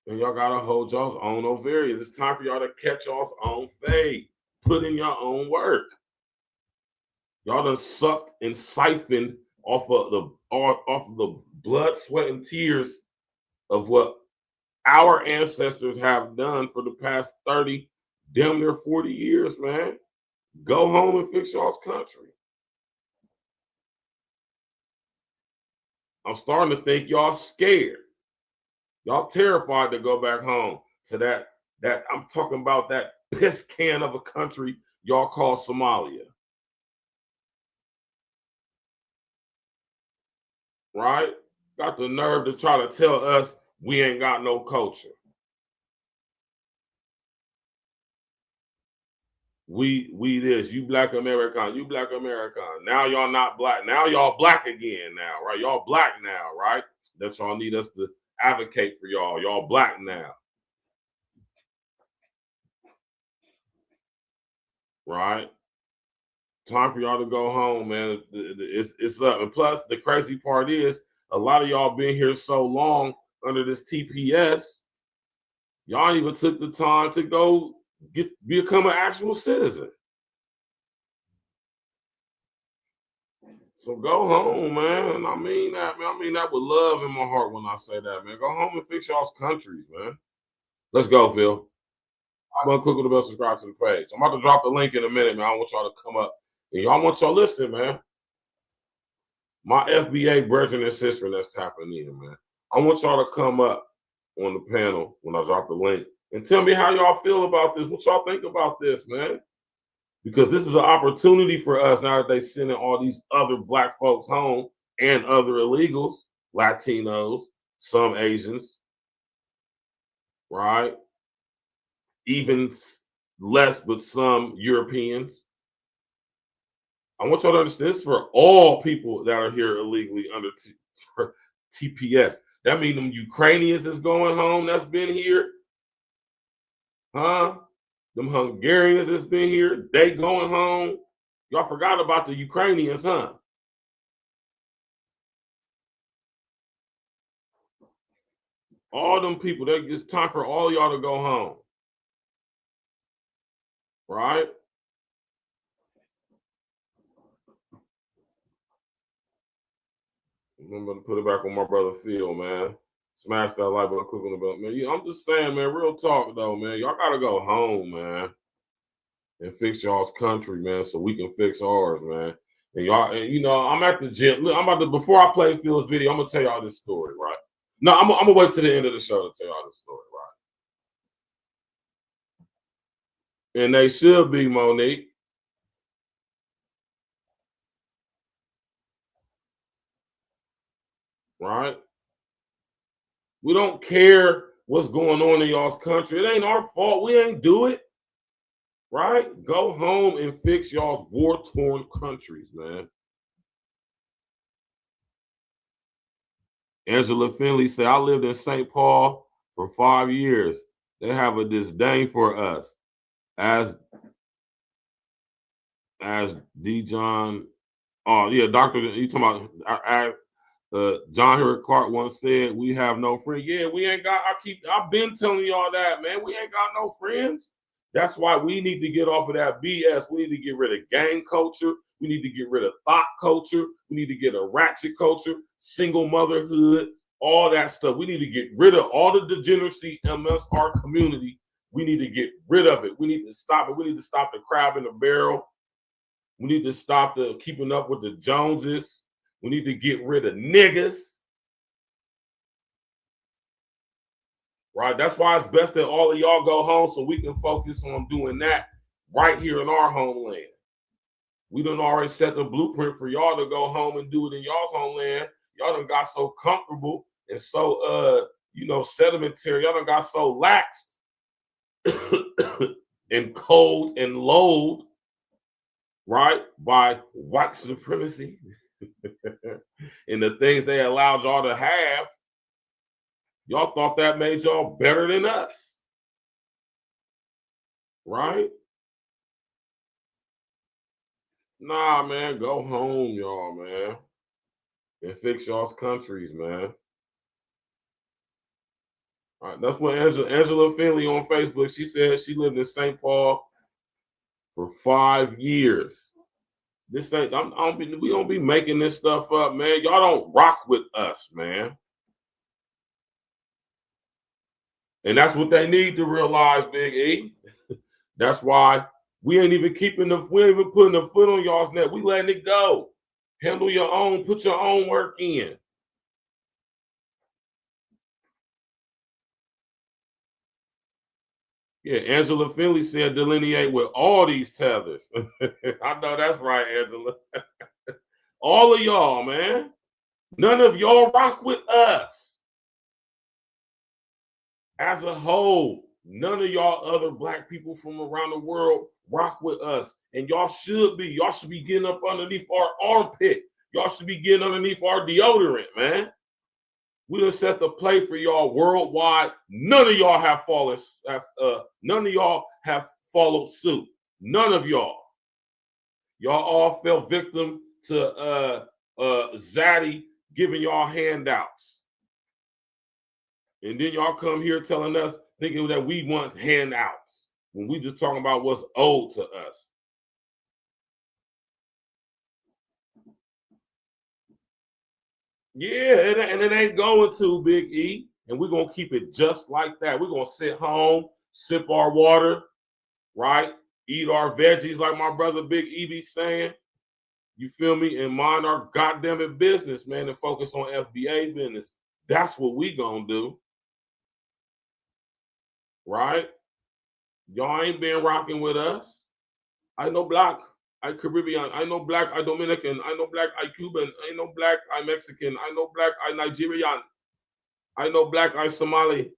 and y'all gotta hold y'all's own ovaries. It's time for y'all to catch y'all's own fade. Put in your own work. Y'all done sucked and siphoned off of the blood, sweat, and tears of what our ancestors have done for the past 30, damn near 40 years, man. Go home and fix y'all's country. I'm starting to think y'all scared. Y'all terrified to go back home to that I'm talking about that piss can of a country y'all call Somalia. Right? Got the nerve to try to tell us we ain't got no culture. We this, you Black American, you Black American. Now y'all not black. Now y'all black again now, right? Y'all black now, right? That y'all need us to advocate for y'all. Y'all black now. Right? Time for y'all to go home, man. It's up. And plus, the crazy part is a lot of y'all been here so long under this TPS, y'all even took the time to go become an actual citizen. So go home, man. And I mean that, man. I mean that with love in my heart when I say that, man. Go home and fix y'all's countries, man. Let's go, Phil. I'm gonna click on the bell, subscribe to the page. I'm about to drop the link in a minute, man. I want y'all to come up. And y'all want y'all listen, man. My FBA brethren and sister that's tapping in, man. I want y'all to come up on the panel when I drop the link and tell me how y'all feel about this. What y'all think about this, man? Because this is an opportunity for us now that they sending all these other black folks home and other illegals, Latinos, some Asians, right? Even less, but some Europeans. I want y'all to understand this for all people that are here illegally under TPS. That means them Ukrainians is going home that's been here. Huh? Them Hungarians that's been here, they going home. Y'all forgot about the Ukrainians, huh? All them people, it's time for all y'all to go home. Right? Remember to put it back on my brother Phil, man. Smash that like button, click on the bell, man. Yeah, I'm just saying, man, real talk though, man. Y'all gotta go home, man, and fix y'all's country, man, so we can fix ours, man. And y'all, and you know, I'm at the gym. Look, I'm about to, before I play Phil's video, I'm gonna tell y'all this story, right? No, I'm gonna wait to the end of the show to tell y'all this story, right? And they should be, Monique. Right? We don't care what's going on in y'all's country. It ain't our fault. We ain't do it. Right? Go home and fix y'all's war-torn countries, man. Angela Finley said, I lived in St. Paul for 5 years. They have a disdain for us. As John, oh yeah, Dr. You talking about John Henry Clark once said, we have no friends. Yeah, we ain't got, I've been telling y'all that, man. We ain't got no friends. That's why we need to get off of that BS. We need to get rid of gang culture. We need to get rid of thought culture. We need to get a ratchet culture, single motherhood, all that stuff. We need to get rid of all the degeneracy amongst our community. We need to get rid of it. We need to stop it. We need to stop the crab in the barrel. We need to stop the keeping up with the Joneses. We need to get rid of niggas. Right? That's why it's best that all of y'all go home so we can focus on doing that right here in our homeland. We done already set the blueprint for y'all to go home and do it in y'all's homeland. Y'all done got so comfortable and so sedimentary. Y'all done got so laxed and cold and loathed, right, by white supremacy and the things they allowed y'all to have. Y'all thought that made y'all better than us, right? Nah, man, go home, y'all, man, and fix y'all's countries, man. All right, that's what Angela Finley on Facebook, she said she lived in St. Paul for 5 years. This ain't, we don't be making this stuff up, man. Y'all don't rock with us, man. And that's what they need to realize, Big E. That's why we ain't even putting the foot on y'all's neck. We letting it go. Handle your own, put your own work in. Yeah, Angela Finley said delineate with all these tethers. I know that's right, Angela. All of y'all, man. None of y'all rock with us. As a whole, none of y'all other black people from around the world rock with us. And y'all should be. Y'all should be getting up underneath our armpit. Y'all should be getting underneath our deodorant, man. We done set the play for y'all worldwide. None of y'all have none of y'all have followed suit. None of y'all. Y'all all fell victim to Zaddy giving y'all handouts. And then y'all come here telling us, thinking that we want handouts when we just talking about what's owed to us. Yeah, and it ain't going to, Big E. And we're going to keep it just like that. We're going to sit home, sip our water, right? Eat our veggies like my brother Big E be saying. You feel me? And mind our goddamn it business, man, and focus on FBA business. That's what we going to do. Right? Y'all ain't been rocking with us. I know black, I Caribbean, I know black, I Dominican, I know black, I Cuban, I know black, I Mexican, I know black, I Nigerian, I know black, I Somali.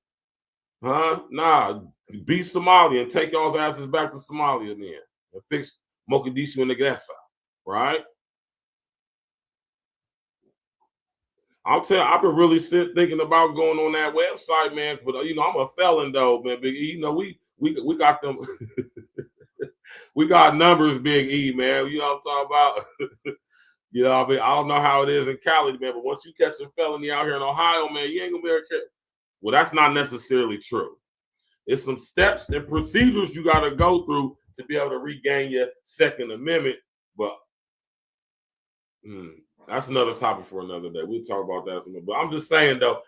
Huh? Nah, be Somali and take y'all's asses back to Somalia then and fix Mogadishu and Negresa, right? I'll tell you, I've been really thinking about going on that website, man. But you know, I'm a felon though, man. Big E, you know, we got them, we got numbers, Big E, man. You know what I'm talking about? You know, I mean, I don't know how it is in Cali, man, but once you catch a felony out here in Ohio, man, you ain't gonna be able to catch. Well, that's not necessarily true. It's some steps and procedures you got to go through to be able to regain your Second Amendment. But that's another topic for another day. We'll talk about that some more. But I'm just saying, though,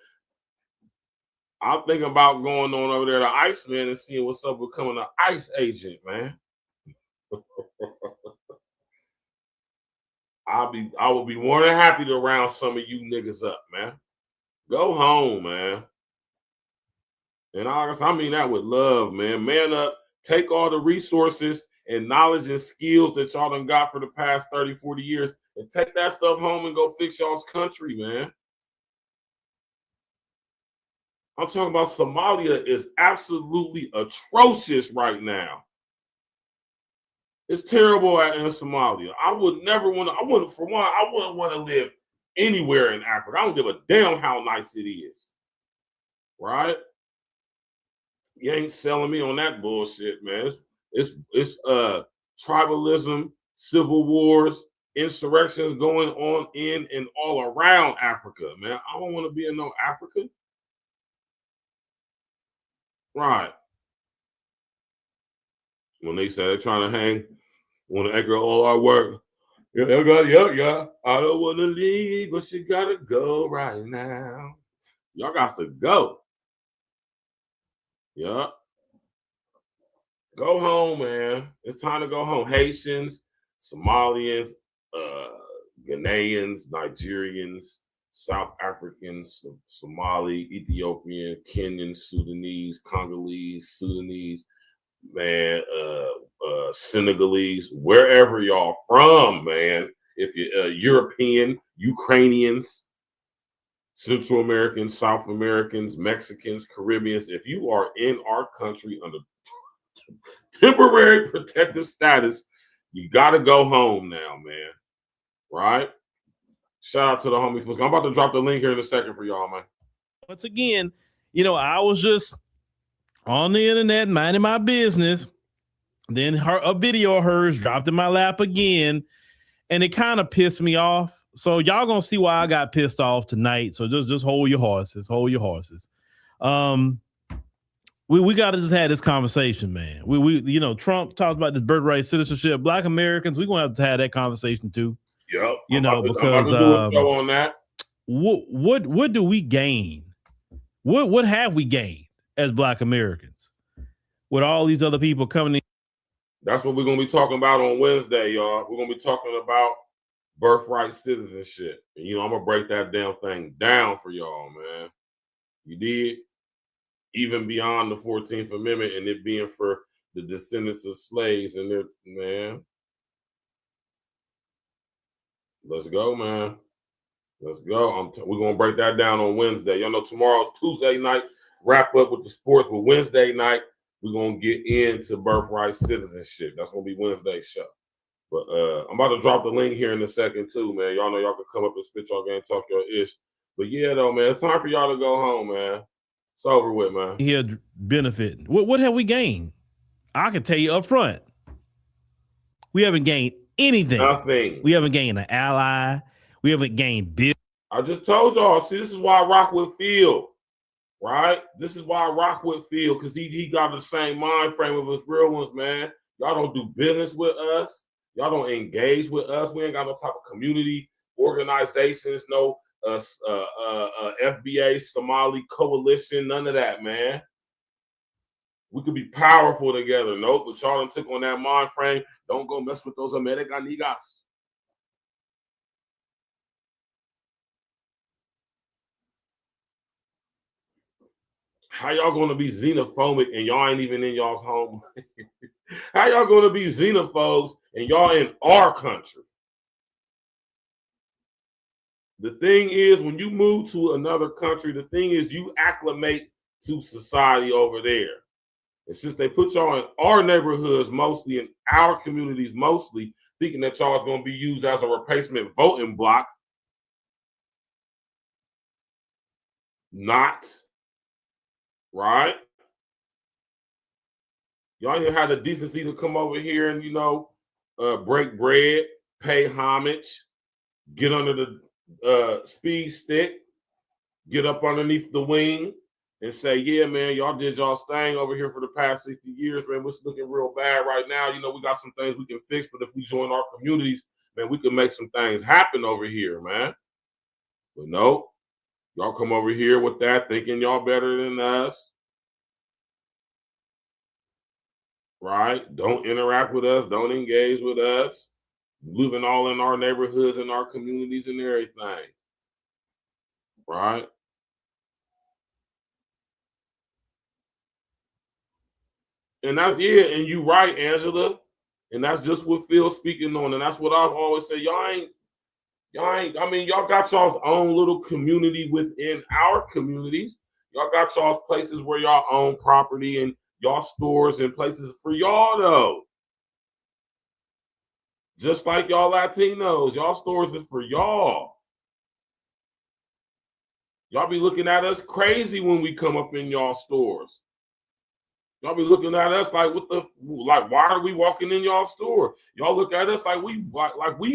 I'm thinking about going on over there to Iceman and seeing what's up with becoming an ICE agent, man. I will be more than happy to round some of you niggas up, man. Go home, man. And I mean that with love, man. Man up, take all the resources and knowledge and skills that y'all done got for the past 30, 40 years and take that stuff home and go fix y'all's country, man. I'm talking about Somalia is absolutely atrocious right now. It's terrible in Somalia. I wouldn't want to live anywhere in Africa. I don't give a damn how nice it is. Right? You ain't selling me on that bullshit, man. It's tribalism, civil wars, insurrections going on in and all around Africa, man. I don't want to be in no Africa. Right. When they say they're trying to hang, want to anchor all our work. Yeah. I don't want to leave, but you gotta go right now. Y'all got to go. Yeah. Go home, man. It's time to go home. Haitians, Somalians, Ghanaians, Nigerians, South Africans, Somali, Ethiopian, Kenyan, Sudanese, Congolese, Sudanese, man, Senegalese, wherever y'all from, man. If you're European, Ukrainians, Central Americans, South Americans, Mexicans, Caribbeans, if you are in our country under temporary protective status, you got to go home now, man. Right? Shout out to the homie. I'm about to drop the link here in a second for y'all, man. Once again, you know, I was just on the internet minding my business. Then a video of hers dropped in my lap again, and it kind of pissed me off. So y'all gonna see why I got pissed off tonight. So just hold your horses. Hold your horses. We got to just have this conversation, man. We you know, Trump talked about this birthright citizenship. Black Americans, we're gonna have to have that conversation too. Yep. You know, because I'm about to do a show on that. What do we gain? What have we gained as Black Americans with all these other people coming in? That's what we're gonna be talking about on Wednesday, y'all. We're gonna be talking about birthright citizenship. And you know, I'm gonna break that damn thing down for y'all, man. You did? Even beyond the 14th Amendment and it being for the descendants of slaves and their man. Let's go, man. Let's go. We're gonna break that down on Wednesday. Y'all know tomorrow's Tuesday night. Wrap up with the sports, but Wednesday night we're gonna get into birthright citizenship. That's gonna be Wednesday's show. But I'm about to drop the link here in a second too, man. Y'all know y'all can come up and spit y'all game, talk your ish. But yeah, though, man, it's time for y'all to go home, man. It's over with, man. Here benefiting. What have we gained? I can tell you up front. We haven't gained anything. Nothing. We haven't gained an ally. We haven't gained business. I just told y'all. See, this is why I rock with Phil, right? This is why I rock with Phil, because he got the same mind frame of us real ones, man. Y'all don't do business with us. Y'all don't engage with us. We ain't got no type of community organizations, no FBA Somali coalition, none of that, man. We could be powerful together. Nope, but y'all done took on that mind frame. Don't go mess with those Americanicas. How y'all gonna be xenophobic and y'all ain't even in y'all's home? How y'all gonna be xenophobes and y'all in our country? The thing is, when you move to another country, the thing is you acclimate to society over there. And since they put y'all in our neighborhoods mostly, in our communities mostly, thinking that y'all is going to be used as a replacement voting block, not, right? Y'all ain't had the decency to come over here and, break bread, pay homage, get under the speed stick, get up underneath the wing, and say, yeah, man, y'all did y'all's thing over here for the past 60 years, man. It's looking real bad right now. We got some things we can fix, but if we join our communities, man, we can make some things happen over here, man. But no, y'all come over here with that, thinking y'all better than us, right? Don't interact with us. Don't engage with us. Living all in our neighborhoods and our communities and everything, right? And that's, and you right, Angela. And that's just what Phil's speaking on. And that's what I've always said. Y'all got y'all's own little community within our communities. Y'all got y'all's places where y'all own property and y'all stores and places for y'all, though. Just like y'all Latinos, y'all stores is for y'all. Y'all be looking at us crazy when we come up in y'all stores. Y'all be looking at us like, why are we walking in y'all store? Y'all look at us like we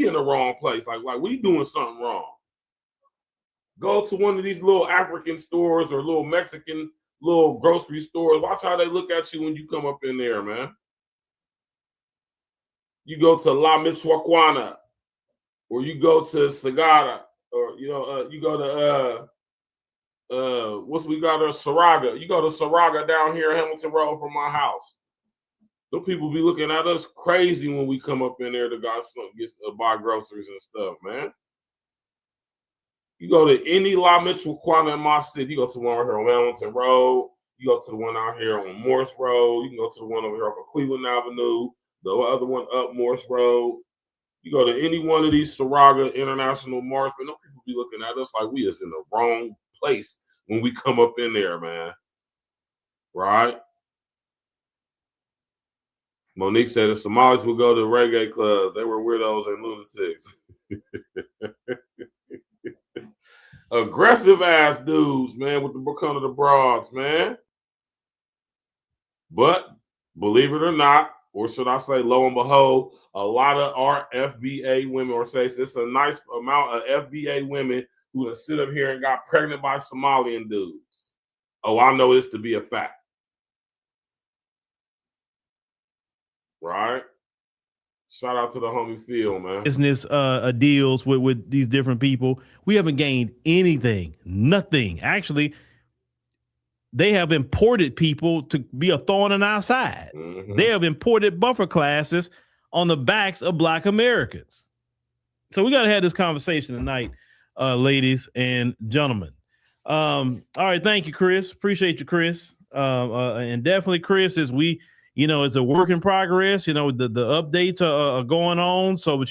in the wrong place, like we doing something wrong. Go to one of these little African stores or little Mexican little grocery stores. Watch how they look at you when you come up in there, man. You go to La Michoacana, or you go to Sagara, or you go to we got Saraga. You go to Saraga down here, Hamilton Road, from my house. Those people be looking at us crazy when we come up in there to buy groceries and stuff, man. You go to any La Michoacana in my city. You go to one out here on Hamilton Road. You go to the one out here on Morse Road. You can go to the one over here off of Cleveland Avenue. The other one up Morse Road. You go to any one of these Saraga International Marts, but no people be looking at us like we is in the wrong place when we come up in there, man. Right? Monique said the Somalis would go to reggae clubs. They were weirdos and lunatics. Aggressive ass dudes, man, with the kind of the broads, man. But believe it or not, or should I say, lo and behold, a lot of our FBA women, or say it's a nice amount of FBA women who sit up here and got pregnant by Somalian dudes. Oh, I know this to be a fact. Right? Shout out to the homie Phil, man. Business deals with these different people. We haven't gained anything, nothing. Actually, they have imported people to be a thorn in our side. Mm-hmm. They have imported buffer classes on the backs of Black Americans. So we got to have this conversation tonight, ladies and gentlemen. All right. Thank you, Chris. Appreciate you, Chris. And definitely, Chris, as we, it's a work in progress. The updates are going on. So, but,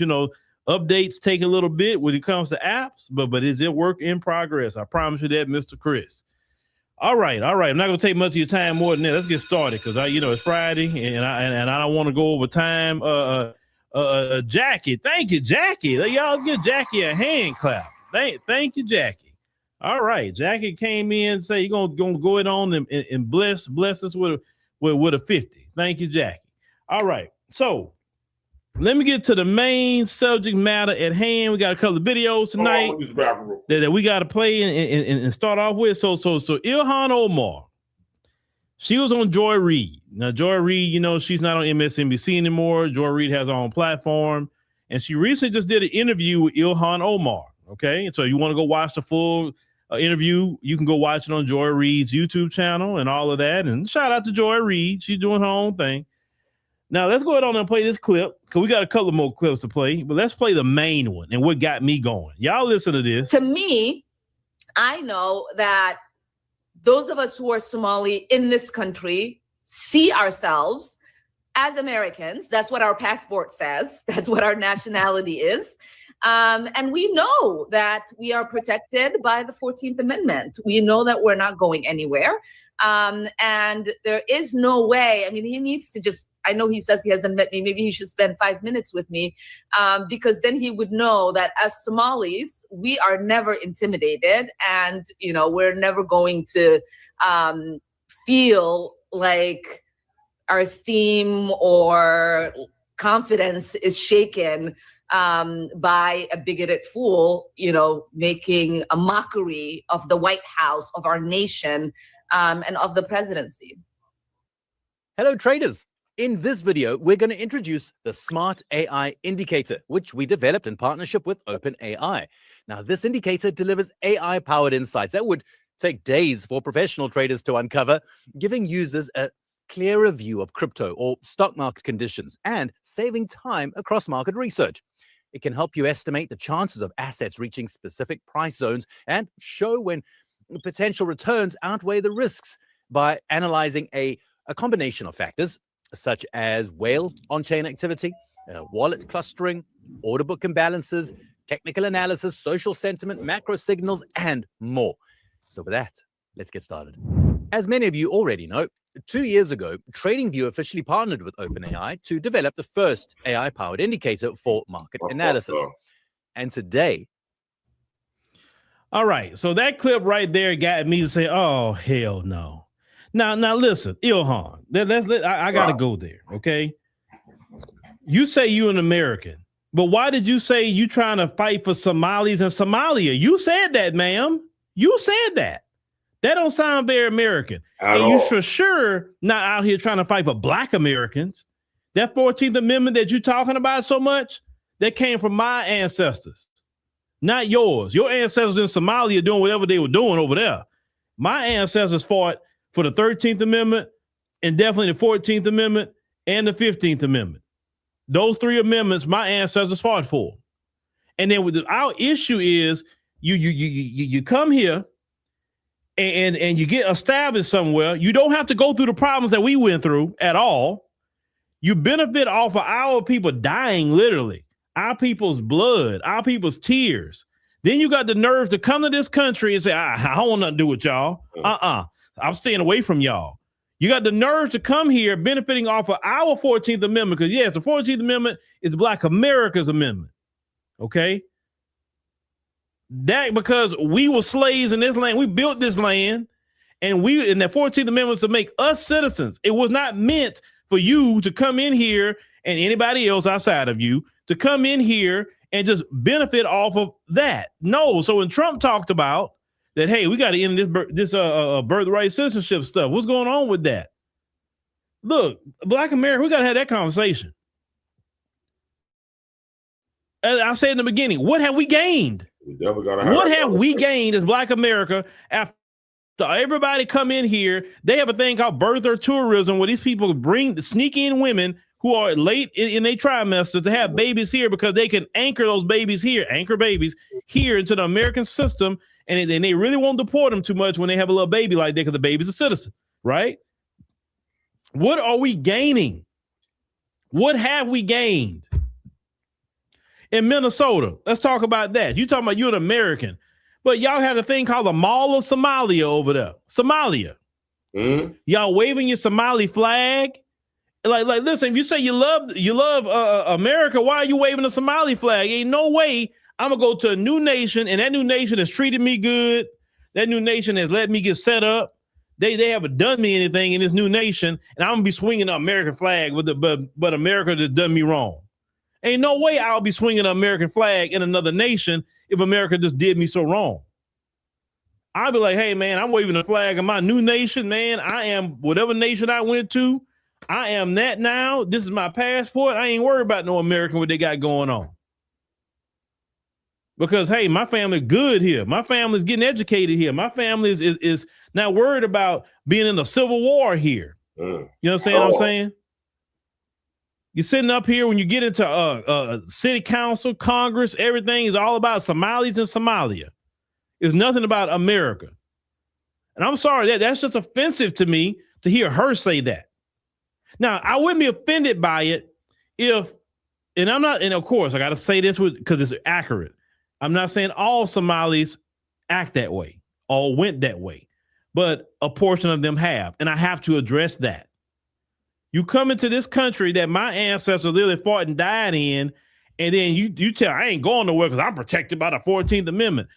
updates take a little bit when it comes to apps, but is it work in progress? I promise you that, Mr. Chris. All right. I'm not gonna take much of your time more than that. Let's get started because it's Friday and I don't want to go over time. Jackie, thank you, Jackie. Y'all give Jackie a hand clap. Thank you, Jackie. All right, Jackie came in and say you're gonna go it on and bless us with a 50. Thank you, Jackie. All right, so let me get to the main subject matter at hand. We got a couple of videos tonight that we got to play and start off with. So Ilhan Omar, she was on Joy Reid. Now, Joy Reid, she's not on MSNBC anymore. Joy Reid has her own platform. And she recently just did an interview with Ilhan Omar. Okay, and so you want to go watch the full interview, you can go watch it on Joy Reid's YouTube channel and all of that. And shout out to Joy Reid. She's doing her own thing. Now, let's go ahead on and play this clip because we got a couple more clips to play. But let's play the main one and what got me going. Y'all listen to this. To me, I know that those of us who are Somali in this country see ourselves as Americans. That's what our passport says. That's what our nationality is. And we know that we are protected by the 14th Amendment. We know that we're not going anywhere. And there is no way, I mean, he needs to just, I know he says he hasn't met me. Maybe he should spend 5 minutes with me, because then he would know that as Somalis, we are never intimidated, and, you know, we're never going to feel like our esteem or confidence is shaken by a bigoted fool, you know, making a mockery of the White House, of our nation, and of the presidency. Hello, traders. In this video, we're going to introduce the Smart AI Indicator, which we developed in partnership with OpenAI. Now, this indicator delivers AI-powered insights that would take days for professional traders to uncover, giving users a clearer view of crypto or stock market conditions and saving time across market research. It can help you estimate the chances of assets reaching specific price zones and show when potential returns outweigh the risks by analyzing a combination of factors, such as whale on-chain activity, wallet clustering, order book imbalances, technical analysis, social sentiment, macro signals, and more. So with that, let's get started. As many of you already know, 2 years ago, TradingView officially partnered with OpenAI to develop the first AI-powered indicator for market analysis. And today... All right, so that clip right there got me to say, oh, hell no. Now listen, Ilhan, I got to go there, okay? You say you're an American, but why did you say you trying to fight for Somalis in Somalia? You said that, ma'am. You said that. That don't sound very American. And you for sure not out here trying to fight for Black Americans. That 14th Amendment that you're talking about so much, that came from my ancestors, not yours. Your ancestors in Somalia doing whatever they were doing over there. My ancestors fought for the 13th Amendment and definitely the 14th Amendment and the 15th Amendment. Those three amendments my ancestors fought for. And then our issue is you come here and you get established somewhere. You don't have to go through the problems that we went through at all. You benefit off of our people dying, literally, our people's blood, our people's tears. Then you got the nerve to come to this country and say, I don't want nothing to do with y'all. I'm staying away from y'all. You got the nerve to come here benefiting off of our 14th Amendment, because yes, the 14th Amendment is Black America's amendment. Okay? That because we were slaves in this land, we built this land, and the 14th Amendment was to make us citizens. It was not meant for you to come in here and anybody else outside of you to come in here and just benefit off of that. No. So when Trump talked about that, hey, we got to end this birthright citizenship stuff. What's going on with that? Look, Black America, we got to have that conversation. As I said in the beginning, what have we gained? What have we gained as Black America after everybody come in here? They have a thing called birther tourism, where these people sneak in women who are late in their trimester to have babies here because they can anchor those babies here, anchor babies here into the American system. And they really won't deport them too much when they have a little baby like that because the baby's a citizen, right? What are we gaining? What have we gained? In Minnesota, let's talk about that. You talking about you're an American, but y'all have a thing called the Mall of Somalia over there. Somalia. Mm-hmm. Y'all waving your Somali flag. Like, listen, if you say you love America, why are you waving a Somali flag? Ain't no way I'm gonna go to a new nation, and that new nation has treated me good. That new nation has let me get set up. They haven't done me anything in this new nation, and I'm gonna be swinging the American flag but America just done me wrong. Ain't no way I'll be swinging the American flag in another nation if America just did me so wrong. I'll be like, hey man, I'm waving the flag of my new nation, man. I am whatever nation I went to. I am that now. This is my passport. I ain't worried about no American what they got going on. Because hey, my family good here. My family's getting educated here. My family is not worried about being in a civil war here. You know what I'm saying? You're sitting up here when you get into city council, Congress, everything is all about Somalis and Somalia. It's nothing about America. And I'm sorry, that's just offensive to me to hear her say that. Now, I wouldn't be offended by it if, and I'm not, and of course, I got to say this because it's accurate. I'm not saying all Somalis act that way or went that way, but a portion of them have, and I have to address that. You come into this country that my ancestors literally fought and died in, and then you tell I ain't going nowhere because I'm protected by the 14th Amendment.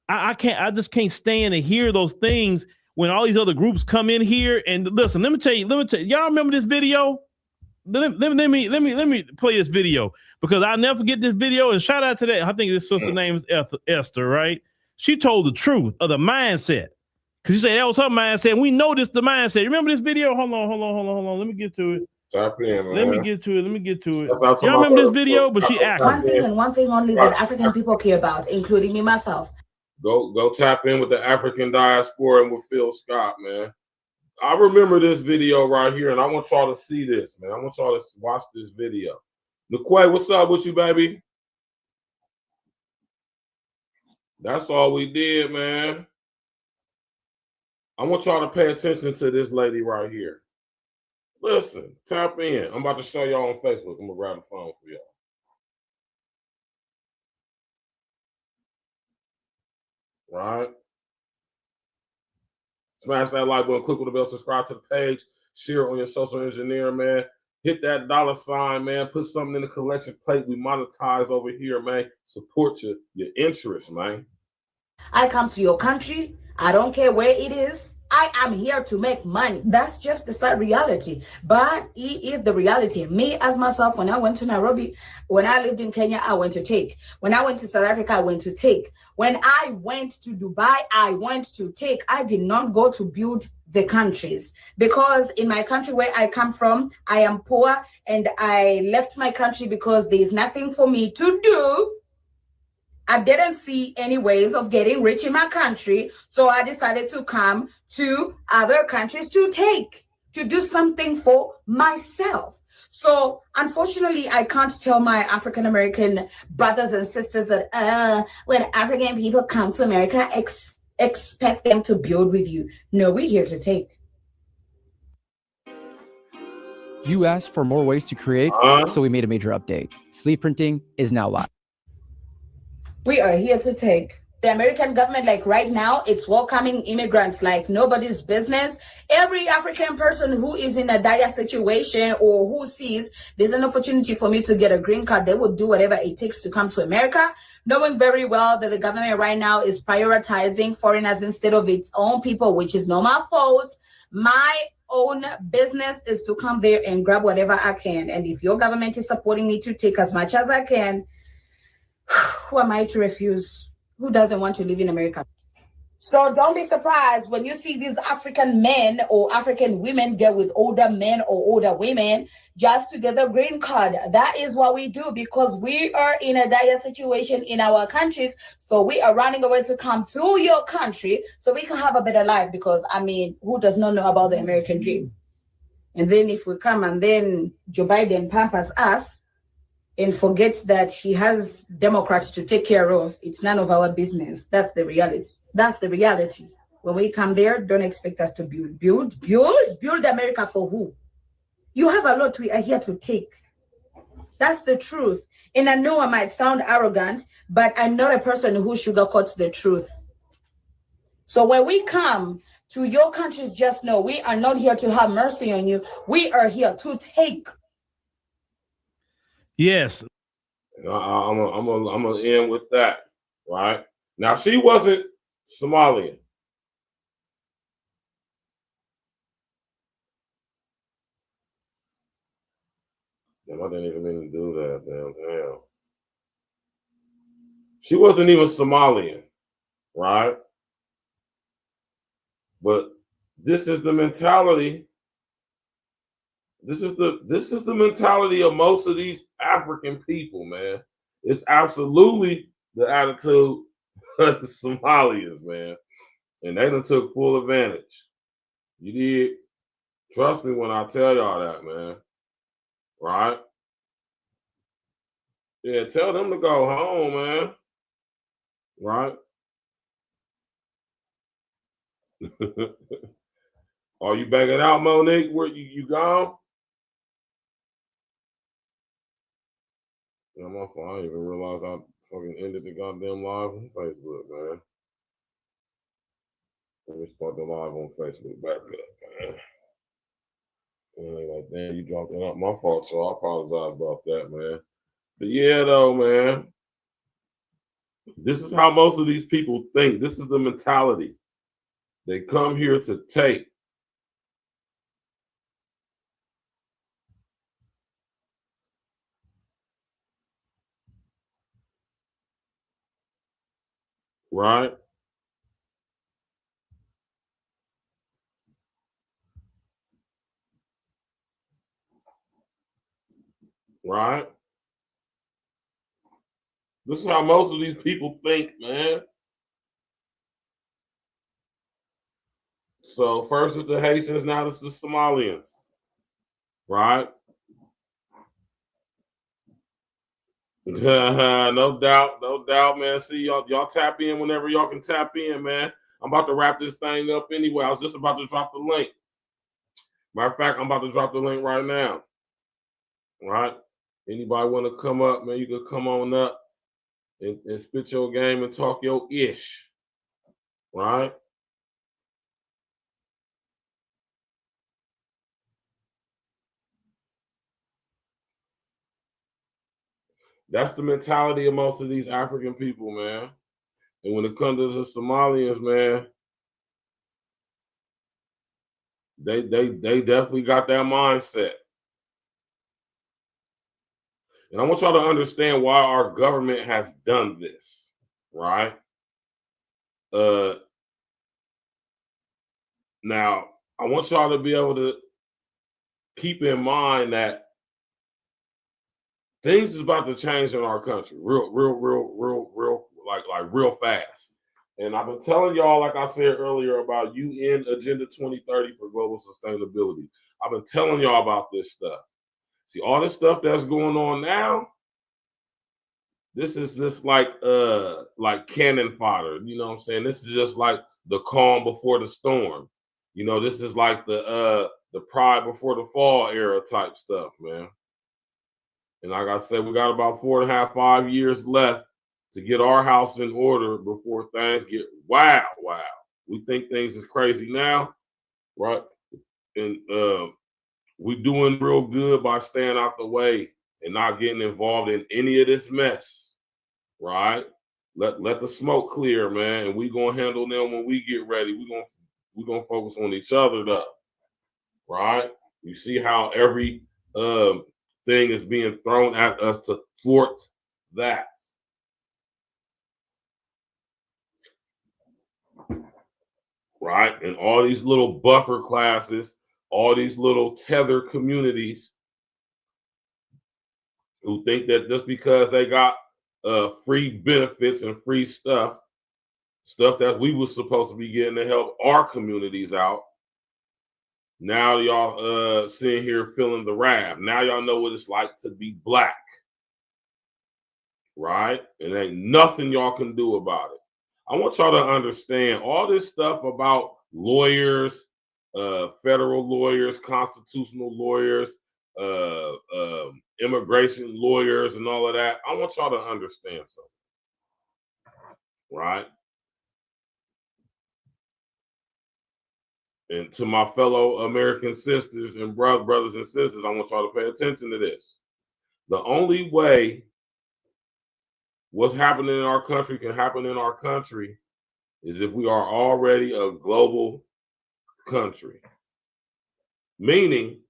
I just can't stand to hear those things when all these other groups come in here. And listen, let me tell you, y'all remember this video? Let me play this video because I'll never forget this video. And shout out to that. I think this sister's name is Esther, right? She told the truth of the mindset. Because she said that was her mindset. We know this the mindset. Remember this video? Hold on. Let me get to it. Tap in, man. Let me get to it. Y'all remember this video? But she acted. One thing and one thing only that African people care about, including me myself. Go tap in with the African diaspora and with Phil Scott, man. I remember this video right here, and I want y'all to see this, man. I want y'all to watch this video. Niquay, what's up with you, baby? That's all we did, man. I want y'all to pay attention to this lady right here. Listen, tap in. I'm about to show y'all on Facebook. I'm going to grab the phone for y'all. Right? Smash that like button, click on the bell, subscribe to the page, share it on your social engineer, man. Hit that $sign, man. Put something in the collection plate. We monetize over here, man. Support your interests, man. I come to your country. I don't care where it is. I am here to make money. That's just the sad reality. But it is the reality. Me as myself, when I went to Nairobi, when I lived in Kenya, I went to take. When I went to South Africa, I went to take. When I went to Dubai, I went to take. I did not go to build the countries because in my country where I come from, I am poor and I left my country because there is nothing for me to do. I didn't see any ways of getting rich in my country. So I decided to come to other countries to do something for myself. So unfortunately, I can't tell my African-American brothers and sisters that when African people come to America, expect them to build with you. No, we're here to take. You asked for more ways to create, so we made a major update. Sleeve printing is now live. We are here to take. The American government, like right now, it's welcoming immigrants like nobody's business. Every African person who is in a dire situation or who sees there's an opportunity for me to get a green card, they would do whatever it takes to come to America, knowing very well that the government right now is prioritizing foreigners instead of its own people, which is not my fault. My own business is to come there and grab whatever I can. And if your government is supporting me to take as much as I can, who am I to refuse? Who doesn't want to live in America? So don't be surprised when you see these African men or African women get with older men or older women just to get the green card. That is what we do because we are in a dire situation in our countries. So we are running away to come to your country so we can have a better life because, I mean, who does not know about the American dream? And then if we come and then Joe Biden pampers us, and forgets that he has Democrats to take care of, it's none of our business. That's the reality. That's the reality. When we come there, don't expect us to build America for who? You have a lot we are here to take. That's the truth. And I know I might sound arrogant, but I'm not a person who sugarcoats the truth. So when we come to your countries, just know we are not here to have mercy on you. We are here to take. Yes. I'm gonna end with that, right? Now, she wasn't Somalian. Damn, I didn't even mean to do that, damn. She wasn't even Somalian, right? But this is the mentality. This is the mentality of most of these African people, man. It's absolutely the attitude of the Somalians, man. And they done took full advantage. You did. Trust me when I tell y'all that, man. Right? Yeah, tell them to go home, man. Right? Are you banging out, Monique? Where you gone? Yeah, my fault. I didn't even realize I fucking ended the goddamn live on Facebook, man. Let me start the live on Facebook back up, man. And like, damn, you dropped it up. My fault, so I apologize about that, man. But yeah, though, man. This is how most of these people think. This is the mentality. They come here to take. Right? Right? This is how most of these people think, man. So first it's the Haitians, now it's the Somalians. Right? No doubt, man. See, y'all tap in whenever y'all can tap in, man. I'm about to wrap this thing up anyway. I was just about to drop the link. Matter of fact, I'm about to drop the link right now. Right? Anybody want to come up, man, you can come on up and spit your game and talk your ish. Right? That's the mentality of most of these African people, man. And when it comes to the Somalians, man, they definitely got that mindset. And I want y'all to understand why our government has done this, right? Now, I want y'all to be able to keep in mind that things is about to change in our country real fast. And I've been telling y'all, like I said earlier, about UN Agenda 2030 for global sustainability. I've been telling y'all about this stuff. See, all this stuff that's going on now, this is just like cannon fodder. You know what I'm saying? This is just like the calm before the storm. You know, this is like the pride before the fall era type stuff, man. And like I said, we got about 4.5, 5 years left to get our house in order before things get wow. We think things is crazy now, right? And we doing real good by staying out the way and not getting involved in any of this mess, right? Let the smoke clear, man, and we gonna handle them when we get ready. We gonna focus on each other, though, right? You see how every thing is being thrown at us to thwart that. Right? And all these little buffer classes, all these little tether communities who think that just because they got free benefits and free stuff that we were supposed to be getting to help our communities out, now y'all sitting here feeling the wrath. Now y'all know what it's like to be black. Right? And ain't nothing y'all can do about it. I want y'all to understand all this stuff about lawyers, federal lawyers, constitutional lawyers, immigration lawyers, and all of that. I want y'all to understand something, right? And to my fellow American sisters and brothers and sisters, I want y'all to pay attention to this. The only way what's happening in our country can happen in our country is if we are already a global country, meaning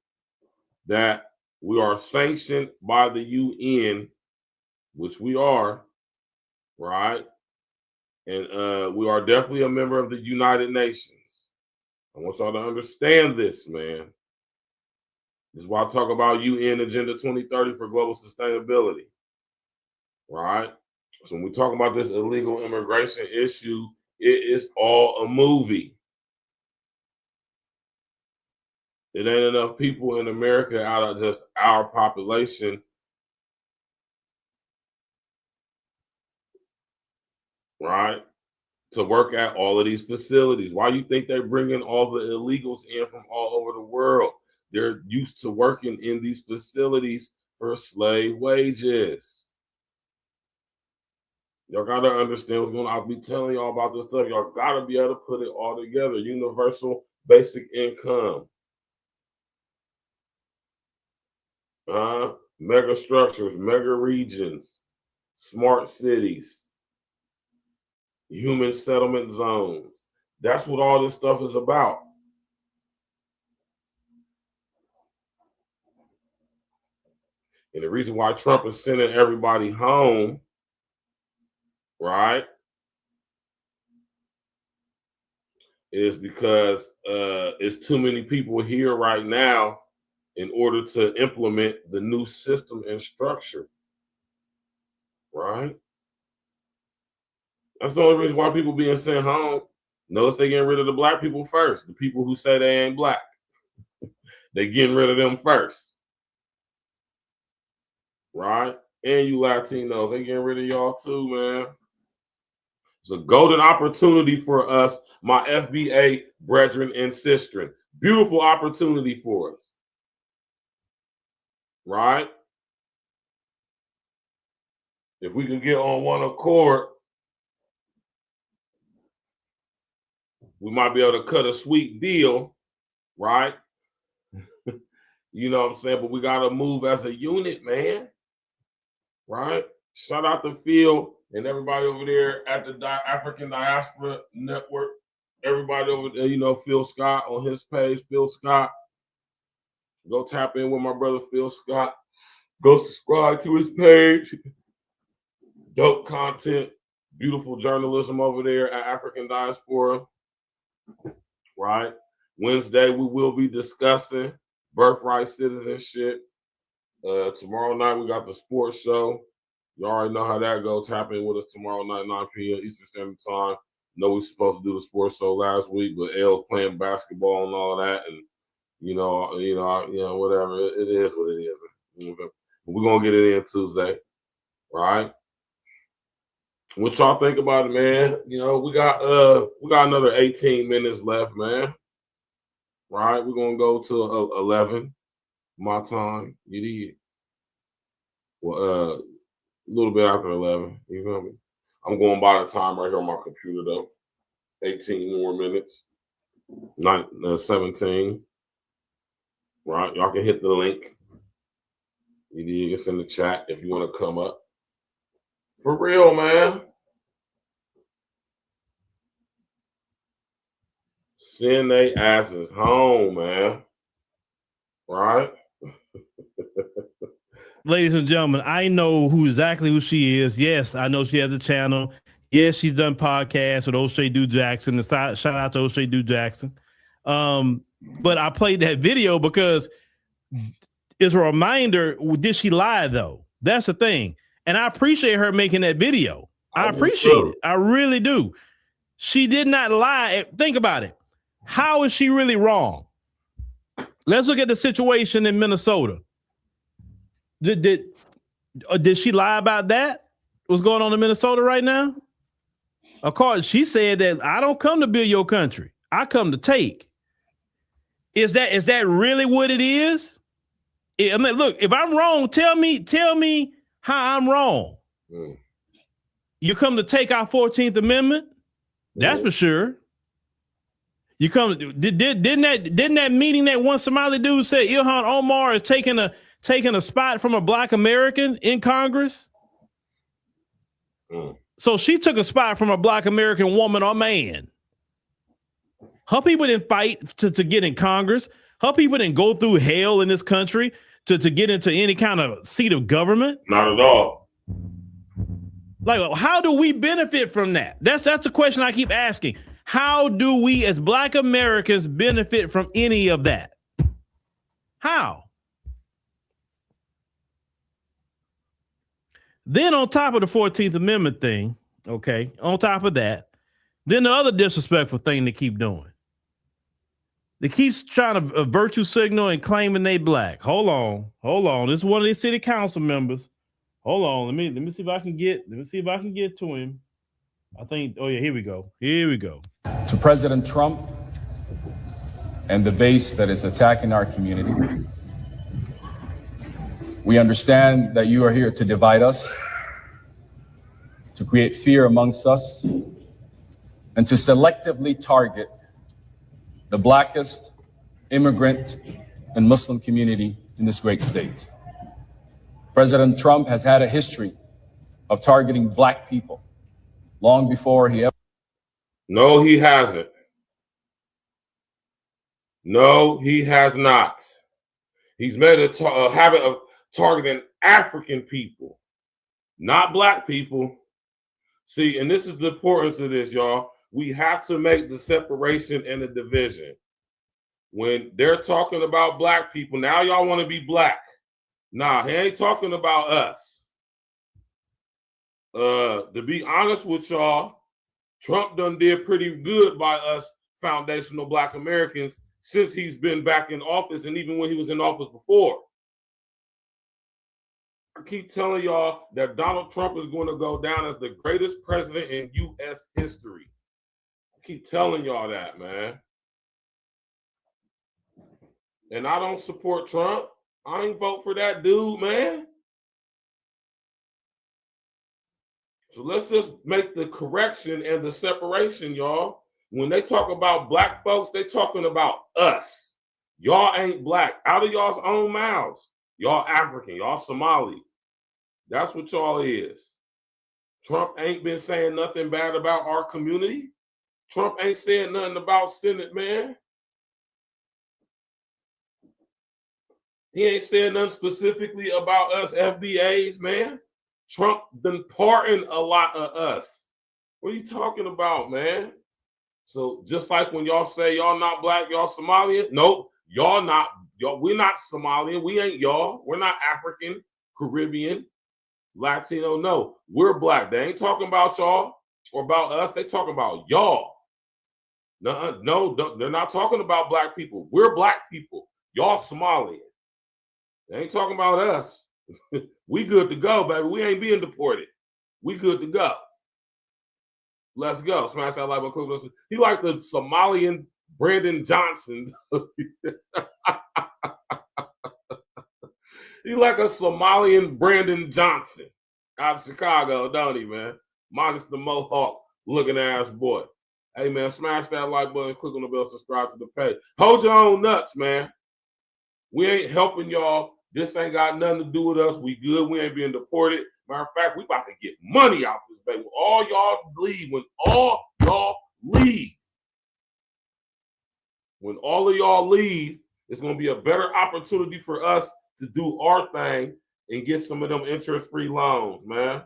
that we are sanctioned by the UN, which we are, right? And we are definitely a member of the United Nations. I want y'all to understand this, man. This is why I talk about UN Agenda 2030 for global sustainability, right? So when we talk about this illegal immigration issue, it is all a movie. It ain't enough people in America out of just our population, right, to work at all of these facilities. Why you think they're bringing all the illegals in from all over the world? They're used to working in these facilities for slave wages. Y'all gotta understand what's going on. I'll be telling y'all about this stuff. Y'all gotta be able to put it all together. Universal basic income. Mega structures, mega regions, smart cities, human settlement zones. That's what all this stuff is about. And the reason why Trump is sending everybody home, right, is because it's too many people here right now in order to implement the new system and structure, right? That's the only reason why people being sent home. Notice they getting rid of the black people first. The people who say they ain't black, they getting rid of them first, right? And you Latinos, they getting rid of y'all too, man. It's a golden opportunity for us, my FBA brethren and sistren. Beautiful opportunity for us. Right? If we can get on one accord, we might be able to cut a sweet deal, right? You know what I'm saying? But we got to move as a unit, man. Right? Shout out to Phil and everybody over there at the African Diaspora Network. Everybody over there, you know, Phil Scott on his page, Phil Scott. Go tap in with my brother Phil Scott. Go subscribe to his page. Dope content, beautiful journalism over there at African Diaspora. Right? Wednesday, we will be discussing birthright citizenship. Tomorrow night, we got the sports show. You already know how that goes. Tap in with us tomorrow night, 9 p.m. Eastern Standard Time. Know we were supposed to do the sports show last week, but L's playing basketball and all of that, and you know, whatever. It is what it is. We're gonna get it in Tuesday, right? What y'all think about it, man? You know, we got another 18 minutes left, man. Right? We're gonna go to 11 my time. You did. Well, a little bit after 11. You feel me? I'm going by the time right here on my computer though. 18 more minutes. 17. Right? Y'all can hit the link. You did. It's in the chat if you want to come up. For real, man. Send they asses home, man. Right? Ladies and gentlemen, I know exactly who she is. Yes, I know she has a channel. Yes, she's done podcasts with O'Shea Dude Jackson. Shout out to O'Shea Dude Jackson. But I played that video because it's a reminder. Did she lie though? That's the thing. And I appreciate her making that video. I appreciate it. I really do. She did not lie. Think about it. How is she really wrong? Let's look at the situation in Minnesota. Did she lie about that? What's going on in Minnesota right now? Of course, she said that I don't come to build your country. I come to take. Is that really what it is? I mean, look, if I'm wrong, tell me how I'm wrong. You come to take our 14th Amendment? That's for sure. You come. Didn't that meeting that one Somali dude said Ilhan Omar is taking a spot from a black American in Congress? So she took a spot from a black American woman or man. Her people didn't fight to get in Congress. Her people didn't go through hell in this country to get into any kind of seat of government. Not at all. Like, how do we benefit from that? That's the question I keep asking. How do we as black Americans benefit from any of that? How? Then on top of the 14th Amendment thing, okay, on top of that, then the other disrespectful thing they keep doing. They keep trying to virtue signal and claiming they black. Hold on. This is one of these city council members. Hold on. Let me see if I can get to him. I think, oh yeah, here we go. To President Trump and the base that is attacking our community, we understand that you are here to divide us, to create fear amongst us, and to selectively target the blackest immigrant and Muslim community in this great state. President Trump has had a history of targeting black people long before he ever. No, he hasn't. No, he has not. He's made a habit of targeting African people, not black people. See, and this is the importance of this, y'all. We have to make the separation and the division. When they're talking about black people, now y'all want to be black. Nah, he ain't talking about us. To be honest with y'all, Trump done did pretty good by us foundational black Americans since he's been back in office, and even when he was in office before. I keep telling y'all that Donald Trump is going to go down as the greatest president in U.S. history. I keep telling y'all that, man. And I don't support Trump. I ain't vote for that dude, man. So let's just make the correction and the separation, y'all. When they talk about black folks, they talking about us. Y'all ain't black. Out of y'all's own mouths. Y'all African. Y'all Somali. That's what y'all is. Trump ain't been saying nothing bad about our community. Trump ain't saying nothing about Senate, man. He ain't saying nothing specifically about us FBA'S, man. Trump done pardoned a lot of us. What are you talking about, man? So just like when y'all say y'all not black, y'all Somalian. Nope, y'all not. Y'all, we're not Somalian. We ain't y'all. We're not African, Caribbean, Latino. No, we're black. They ain't talking about y'all or about us. They talking about y'all. No, they're not talking about black people. We're black people. Y'all Somalian. They ain't talking about us. We good to go, baby. We ain't being deported. We good to go. Let's go. Smash that like button. He like the Somalian Brandon Johnson. He like a Somalian Brandon Johnson out of Chicago, don't he, man? Minus the mohawk looking ass boy. Hey, man, smash that like button, click on the bell, subscribe to the page. Hold your own nuts, man. We ain't helping y'all. This ain't got nothing to do with us. We good. We ain't being deported. Matter of fact, we about to get money out this baby. When all y'all leave, when all of y'all leave, it's going to be a better opportunity for us to do our thing and get some of them interest-free loans, man.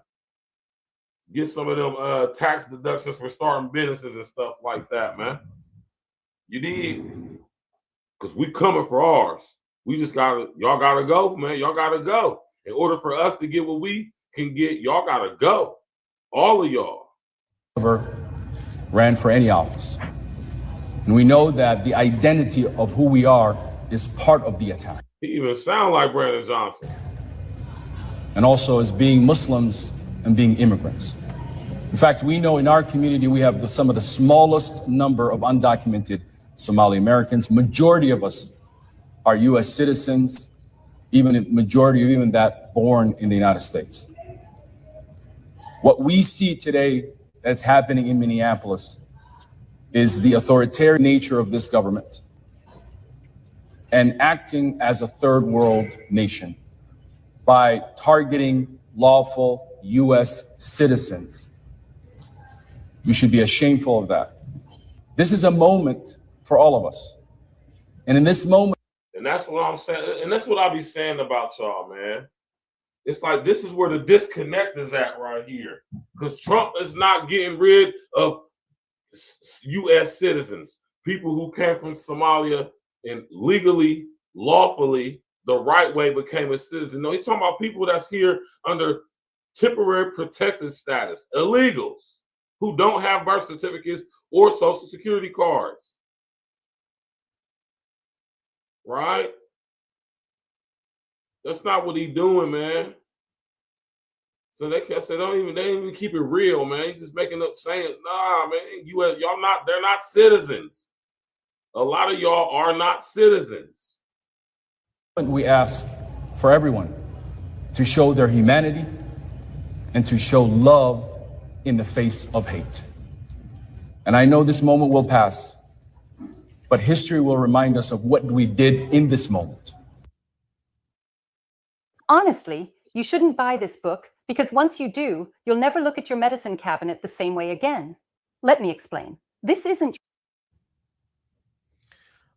Get some of them tax deductions for starting businesses and stuff like that, man. You need, because we coming for ours. We just y'all gotta go, man. Y'all gotta go. In order for us to get what we can get, y'all gotta go. All of y'all. Never ran for any office. And we know that the identity of who we are is part of the attack. He even sound like Brandon Johnson. And also as being Muslims and being immigrants. In fact, we know in our community we have some of the smallest number of undocumented Somali Americans. Majority of us are U.S. citizens, even a majority of even that born in the United States. What we see today that's happening in Minneapolis is the authoritarian nature of this government and acting as a third world nation by targeting lawful U.S. citizens. We should be ashamed of that. This is a moment for all of us. And in this moment, and that's what I'm saying. And that's what I be saying about y'all, man. It's like this is where the disconnect is at right here. Because Trump is not getting rid of U.S. citizens, people who came from Somalia and legally, lawfully, the right way became a citizen. No, he's talking about people that's here under temporary protected status, illegals who don't have birth certificates or social security cards. Right? That's not what he's doing, man. So they don't even keep it real, man. He's just making up saying, nah, man, they're not citizens. A lot of y'all are not citizens. We ask for everyone to show their humanity and to show love in the face of hate. And I know this moment will pass, but history will remind us of what we did in this moment. Honestly, you shouldn't buy this book because once you do, you'll never look at your medicine cabinet the same way again. Let me explain. This isn't...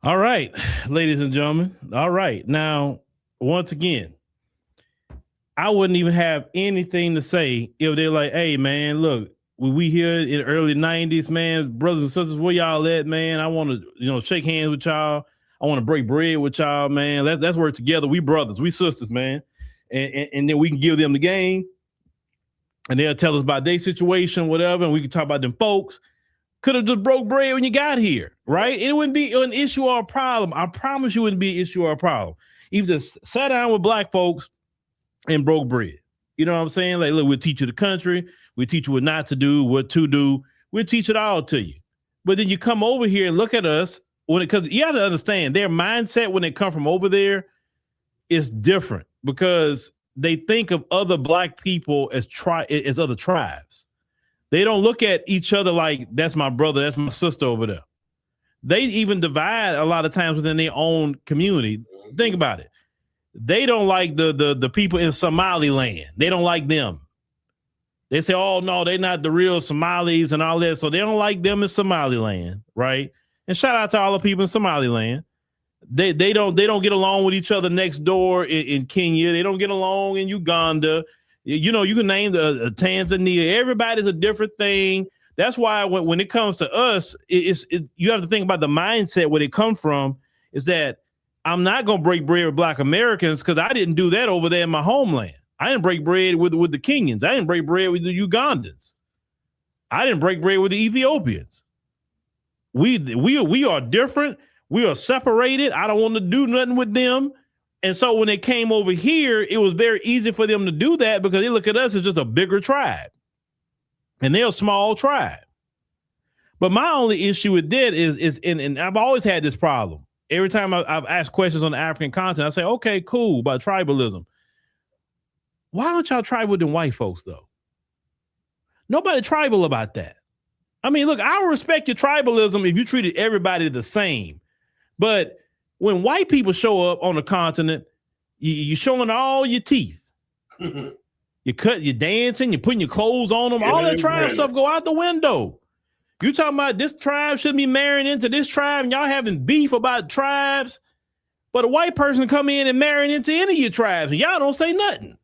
All right, ladies and gentlemen. All right. Now, once again, I wouldn't even have anything to say if they're like, hey, man, look, we here in the early 90s, man, brothers and sisters, where y'all at, man? I want to, shake hands with y'all. I want to break bread with y'all, man. Let's work together. We brothers, we sisters, man. And then we can give them the game and they'll tell us about their situation, whatever, and we can talk about them folks. Could have just broke bread when you got here, right? And it wouldn't be an issue or a problem. I promise you it wouldn't be an issue or a problem. You just sat down with black folks and broke bread. You know what I'm saying? Like, look, we'll teach you the country. We'll teach you what not to do, what to do. We'll teach it all to you. But then you come over here and look at us because you have to understand their mindset when they come from over there is different because they think of other black people as other tribes. They don't look at each other like that's my brother, that's my sister over there. They even divide a lot of times within their own community. Think about it. They don't like the people in Somaliland. They don't like them. They say, oh no, they're not the real Somalis and all that. So they don't like them in Somaliland, right? And shout out to all the people in Somaliland. They don't get along with each other next door in Kenya. They don't get along in Uganda. You can name the Tanzania. Everybody's a different thing. That's why when it comes to us, you have to think about the mindset where they come from. Is that I'm not going to break bread with Black Americans because I didn't do that over there in my homeland. I didn't break bread with the Kenyans. I didn't break bread with the Ugandans. I didn't break bread with the Ethiopians. We are different. We are separated. I don't want to do nothing with them. And so when they came over here, it was very easy for them to do that because they look at us as just a bigger tribe. And they're a small tribe. But my only issue with that is and I've always had this problem. Every time I've asked questions on the African continent, I say, okay, cool, about tribalism. Why don't y'all tribal with them white folks, though? Nobody tribal about that. I mean, look, I respect your tribalism if you treated everybody the same. But when white people show up on the continent, you're showing all your teeth. You're dancing, you're putting your clothes on them. All that tribe stuff go out the window. You talking about this tribe shouldn't be marrying into this tribe and y'all having beef about tribes, but a white person come in and marrying into any of your tribes and y'all don't say nothing.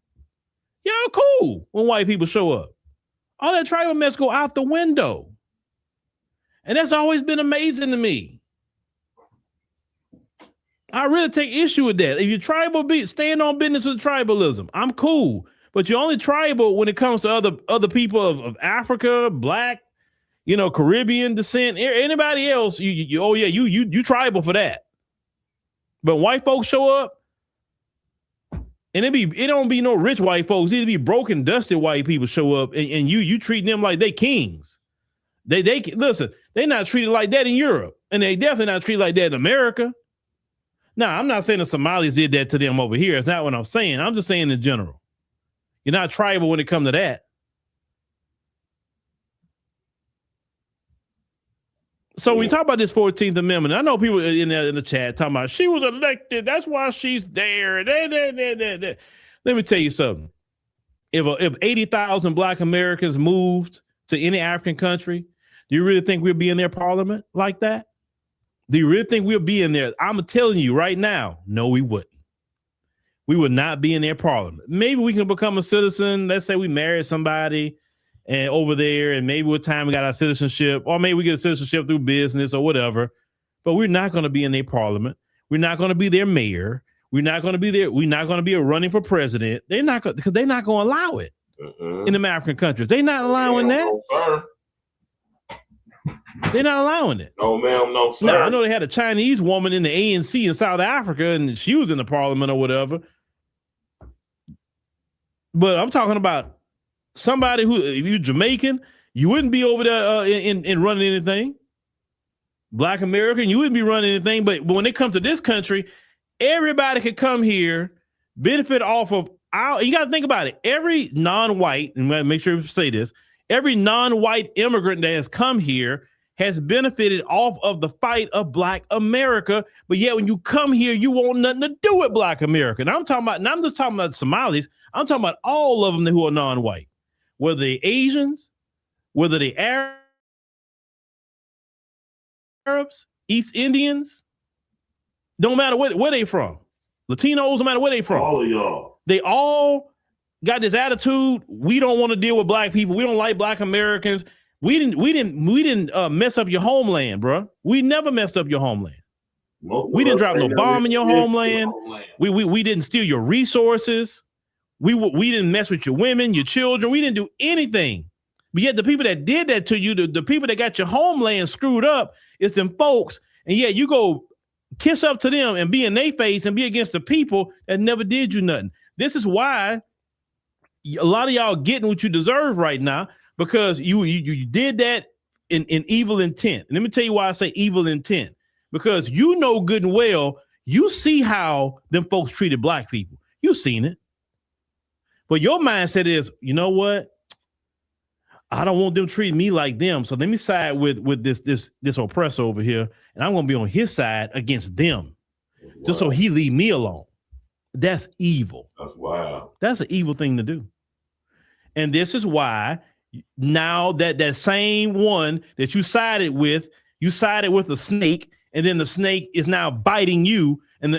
Y'all cool when white people show up. All that tribal mess go out the window. And that's always been amazing to me. I really take issue with that. If you're tribal, stand on business with tribalism. I'm cool. But you're only tribal when it comes to other people of Africa, Black, Caribbean descent, anybody else. You tribal for that. But white folks show up, and it don't be no rich white folks. It'd be broken, dusty white people show up, and you treat them like they kings. They listen. They're not treated like that in Europe, and they definitely not treated like that in America. Now, I'm not saying the Somalis did that to them over here. It's not what I'm saying. I'm just saying in general. You're not tribal when it comes to that. So we talk about this 14th Amendment. I know people in the chat talking about she was elected. That's why she's there. Let me tell you something. If 80,000 Black Americans moved to any African country, do you really think we'll be in their parliament like that? Do you really think we'll be in there? I'm telling you right now, no, we wouldn't. We would not be in their parliament. Maybe we can become a citizen. Let's say we marry somebody and over there, and maybe with time we got our citizenship, or maybe we get a citizenship through business or whatever. But we're not going to be in their parliament. We're not going to be their mayor. We're not going to be there. We're not going to be running for president. They're not going to allow it. in the African countries. They're not allowing that. No, sir. They're not allowing it. No, ma'am, no, sir. No, I know they had a Chinese woman in the ANC in South Africa, and she was in the parliament or whatever. But I'm talking about somebody who, if you're Jamaican, you wouldn't be over there in running anything. Black American, you wouldn't be running anything. But when they come to this country, everybody could come here, benefit off of our. You got to think about it. Every non-white, and make sure you say this, every non-white immigrant that has come here has benefited off of the fight of Black America. But yet when you come here, you want nothing to do with Black America. And I'm talking about, and I'm just talking about Somalis. I'm talking about all of them who are non-white, whether they're Asians, whether they're Arabs, East Indians, don't matter where they from. Latinos, no matter where they from. All of y'all. They all got this attitude. We don't want to deal with Black people. We don't like Black Americans. We didn't mess up your homeland, bro. We never messed up your homeland. We didn't drop no bomb in your homeland. We didn't steal your resources. We didn't mess with your women, your children. We didn't do anything. But yet the people that did that to you, the people that got your homeland screwed up, it's them folks. And yet you go kiss up to them and be in their face and be against the people that never did you nothing. This is why a lot of y'all getting what you deserve right now, because you did that in evil intent. And let me tell you why I say evil intent. Because you know good and well, you see how them folks treated Black people. You've seen it. But your mindset is, you know what? I don't want them treating me like them. So let me side with this oppressor over here, and I'm going to be on his side against them, just so he leave me alone. That's evil. That's wild. That's an evil thing to do. And this is why now that same one that you sided with a snake, and then the snake is now biting you and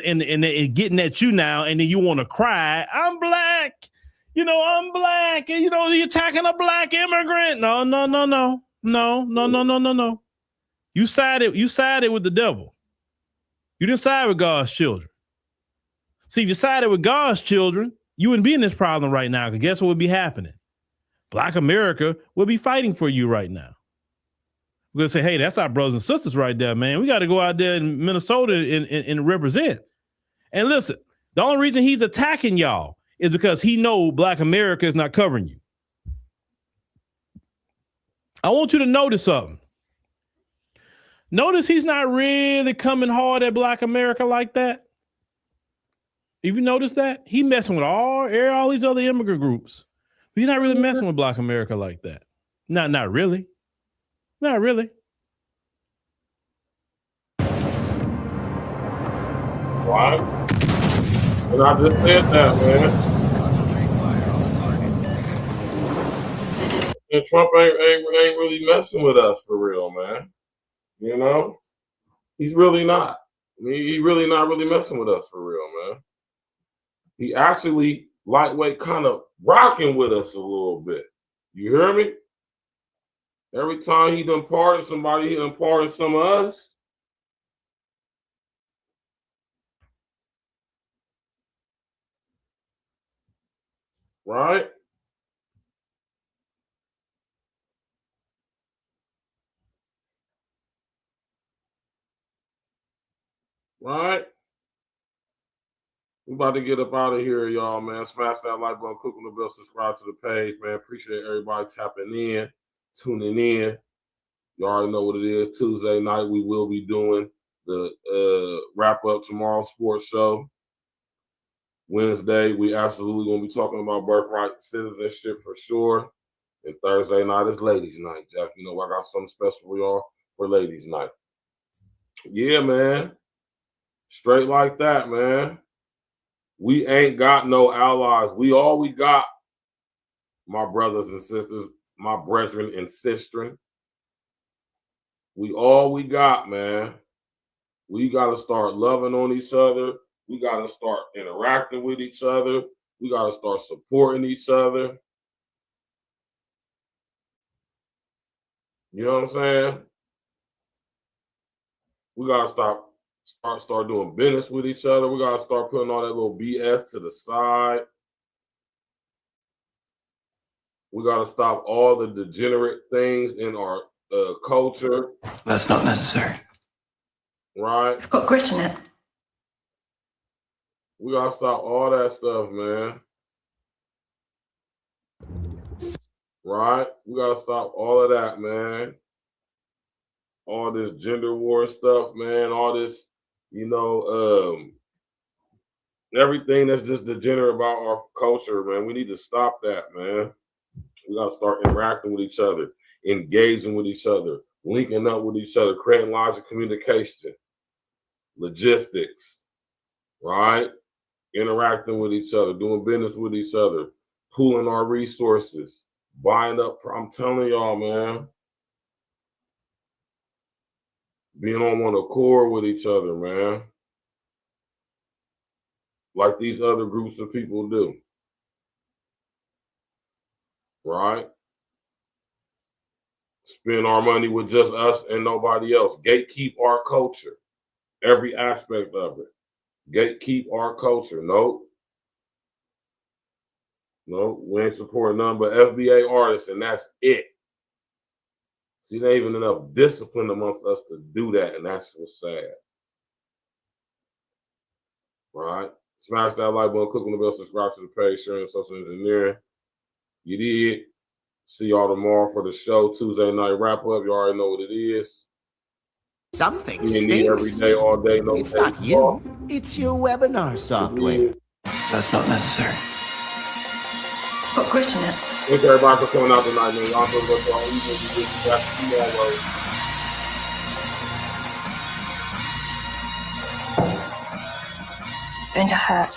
getting at you now, and then you want to cry, I'm Black. I'm Black, and you're attacking a Black immigrant. No. You sided with the devil. You didn't side with God's children. See, if you sided with God's children, you wouldn't be in this problem right now, because guess what would be happening? Black America will be fighting for you right now. We're going to say, hey, that's our brothers and sisters right there, man. We got to go out there in Minnesota and represent. And listen, the only reason he's attacking y'all is because he know Black America is not covering you. I want you to notice something. Notice he's not really coming hard at Black America like that. If you notice that, he messing with all these other immigrant groups. He's not really messing with Black America like that. Not really. Not really. Why? And I just said that, man. And Trump ain't really messing with us for real, man. He's really not. He really not really messing with us for real, man. He actually lightweight kind of rocking with us a little bit. You hear me? Every time he done pardon somebody, he done pardon some of us. Right? Right? We about to get up out of here, y'all, man. Smash that like button, click on the bell, subscribe to the page, man. Appreciate everybody tapping in, tuning in. You already know what it is. Tuesday night, we will be doing the wrap up tomorrow sports show. Wednesday, we absolutely going to be talking about birthright citizenship for sure. And Thursday night is ladies' night, Jack. I got something special for y'all for ladies' night. Yeah, man. Straight like that, man. We ain't got no allies. All we got, my brothers and sisters, my brethren and sistren. All we got, man. We got to start loving on each other. We got to start interacting with each other. We got to start supporting each other. You know what I'm saying? We got to start doing business with each other. We got to start putting all that little BS to the side. We got to stop all the degenerate things in our culture. That's not necessary. Right? It's got grit in it. We got to stop all that stuff, man. Right? We got to stop all of that, man. All this gender war stuff, man. All this, everything that's just degenerate about our culture, man. We need to stop that, man. We got to start interacting with each other, engaging with each other, linking up with each other, creating lines of communication, logistics, right? Interacting with each other, doing business with each other, pooling our resources, buying up. I'm telling y'all, man. Being on one accord with each other, man. Like these other groups of people do. Right? Spend our money with just us and nobody else. Gatekeep our culture. Every aspect of it. Gatekeep our culture. Nope. No, we ain't supporting none but FBA artists, and that's it. See, there ain't even enough discipline amongst us to do that, and that's what's sad. Right? Smash that like button, click on the bell, subscribe to the page, sharing social engineering. You did. See y'all tomorrow for the show. Tuesday night wrap up. You already know what it is. Something You need every stinks. day, all day, no It's day not off. you. It's your webinar software. That's not necessary. It's got grit in it. Thank everybody for coming out tonight, man. Y'all know what y'all evening. That's tomorrow. It's going to hurt.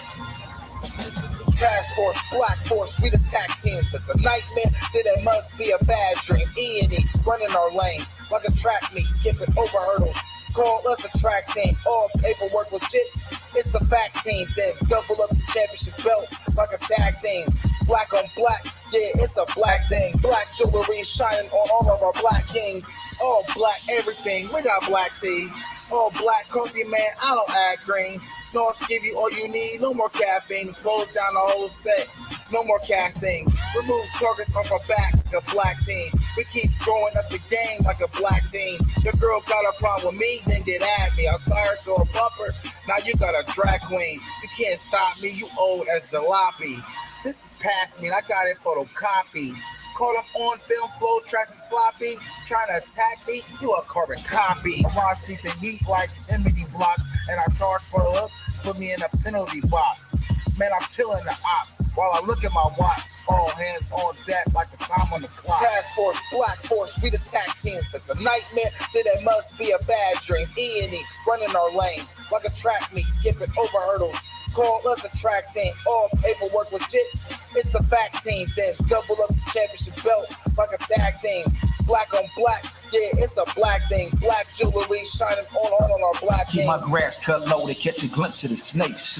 Task Force, Black Force, we the tag team. If it's a nightmare, then it must be a bad dream. E&E, running our lanes like a track meet, skipping over hurdles. Call us a track team, all paperwork legit. It's the fact team, then double up the championship belts like a tag team. Black on black, yeah, it's a black thing. Black jewelry shining on all of our black kings. All black everything, we got black tea. All black coffee, man, I don't add green. North give you all you need, no more caffeine. Close down the whole set, no more casting. Remove targets off our back like a black team. We keep growing up the game like a black team. The girl got a problem with me, then get at me. I'm tired to a bumper, now you got a drag queen. You can't stop me, you old as jalopy. This is past me, and I got it photocopy. Caught up on film, flow, tracks and sloppy. Trying to attack me, you a carbon copy. I see the heat like Timothy blocks, and I charge for a hook, put me in a penalty box. Man, I'm killing the ops while I look at my watch. All hands on deck like the time on the clock. Task Force, Black Force, we the tag team. If it's a nightmare, then it must be a bad dream. E&E, running our lanes like a track meet, skipping over hurdles. Call us a track team, all paperwork legit. It's the fact team, then double up the championship belts like a tag team. Black on black, yeah, it's a black thing. Black jewelry shining on our black Keep kings. my grass cut low to catch a glimpse of the snakes.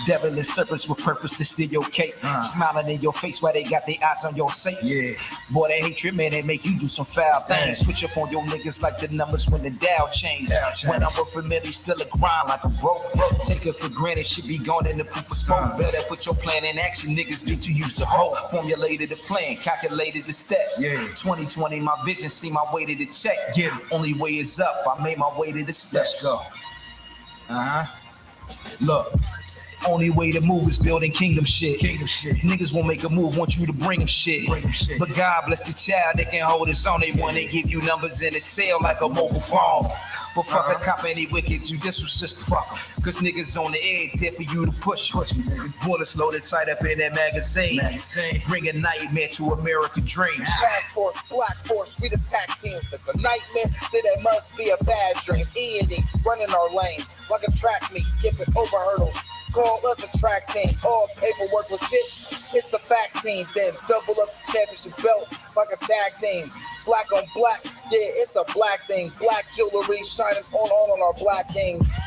Devilish serpents with purpose to steal your cake. Smiling in your face while they got their eyes on your safe. Yeah. Boy, that hatred, man, they make you do some foul things. Switch up on your niggas like the numbers when the Dow change. When I'm with familiar, still a grind like a broke. Take it for granted, shit be gone in the proof of smoke. Better put your plan in action, niggas get to use the whole. Formulated the plan, calculated the steps. 2020, my vision, see my way to the check. Only way is up, I made my way to the steps. Let's go. Look, only way to move is building kingdom shit. Niggas won't make a move, want you to bring them shit. But God bless the child that can hold his own. They want to give you numbers in a cell like a mobile phone. But fuck a cop, any wicked judicial system. Cause niggas on the edge, there for you to push. Bullets loaded tight up in that magazine. Bring a nightmare to American dreams. Task Force, Black Force, we the tag team. If it's a nightmare, then it must be a bad dream. E&E, running our lanes like a track meet, skipping over hurdles. Call us a track team, all paperwork legit. It's the fact team, then double up the championship belts like a tag team. Black on black, yeah, it's a black thing. Black jewelry shining on our black kings.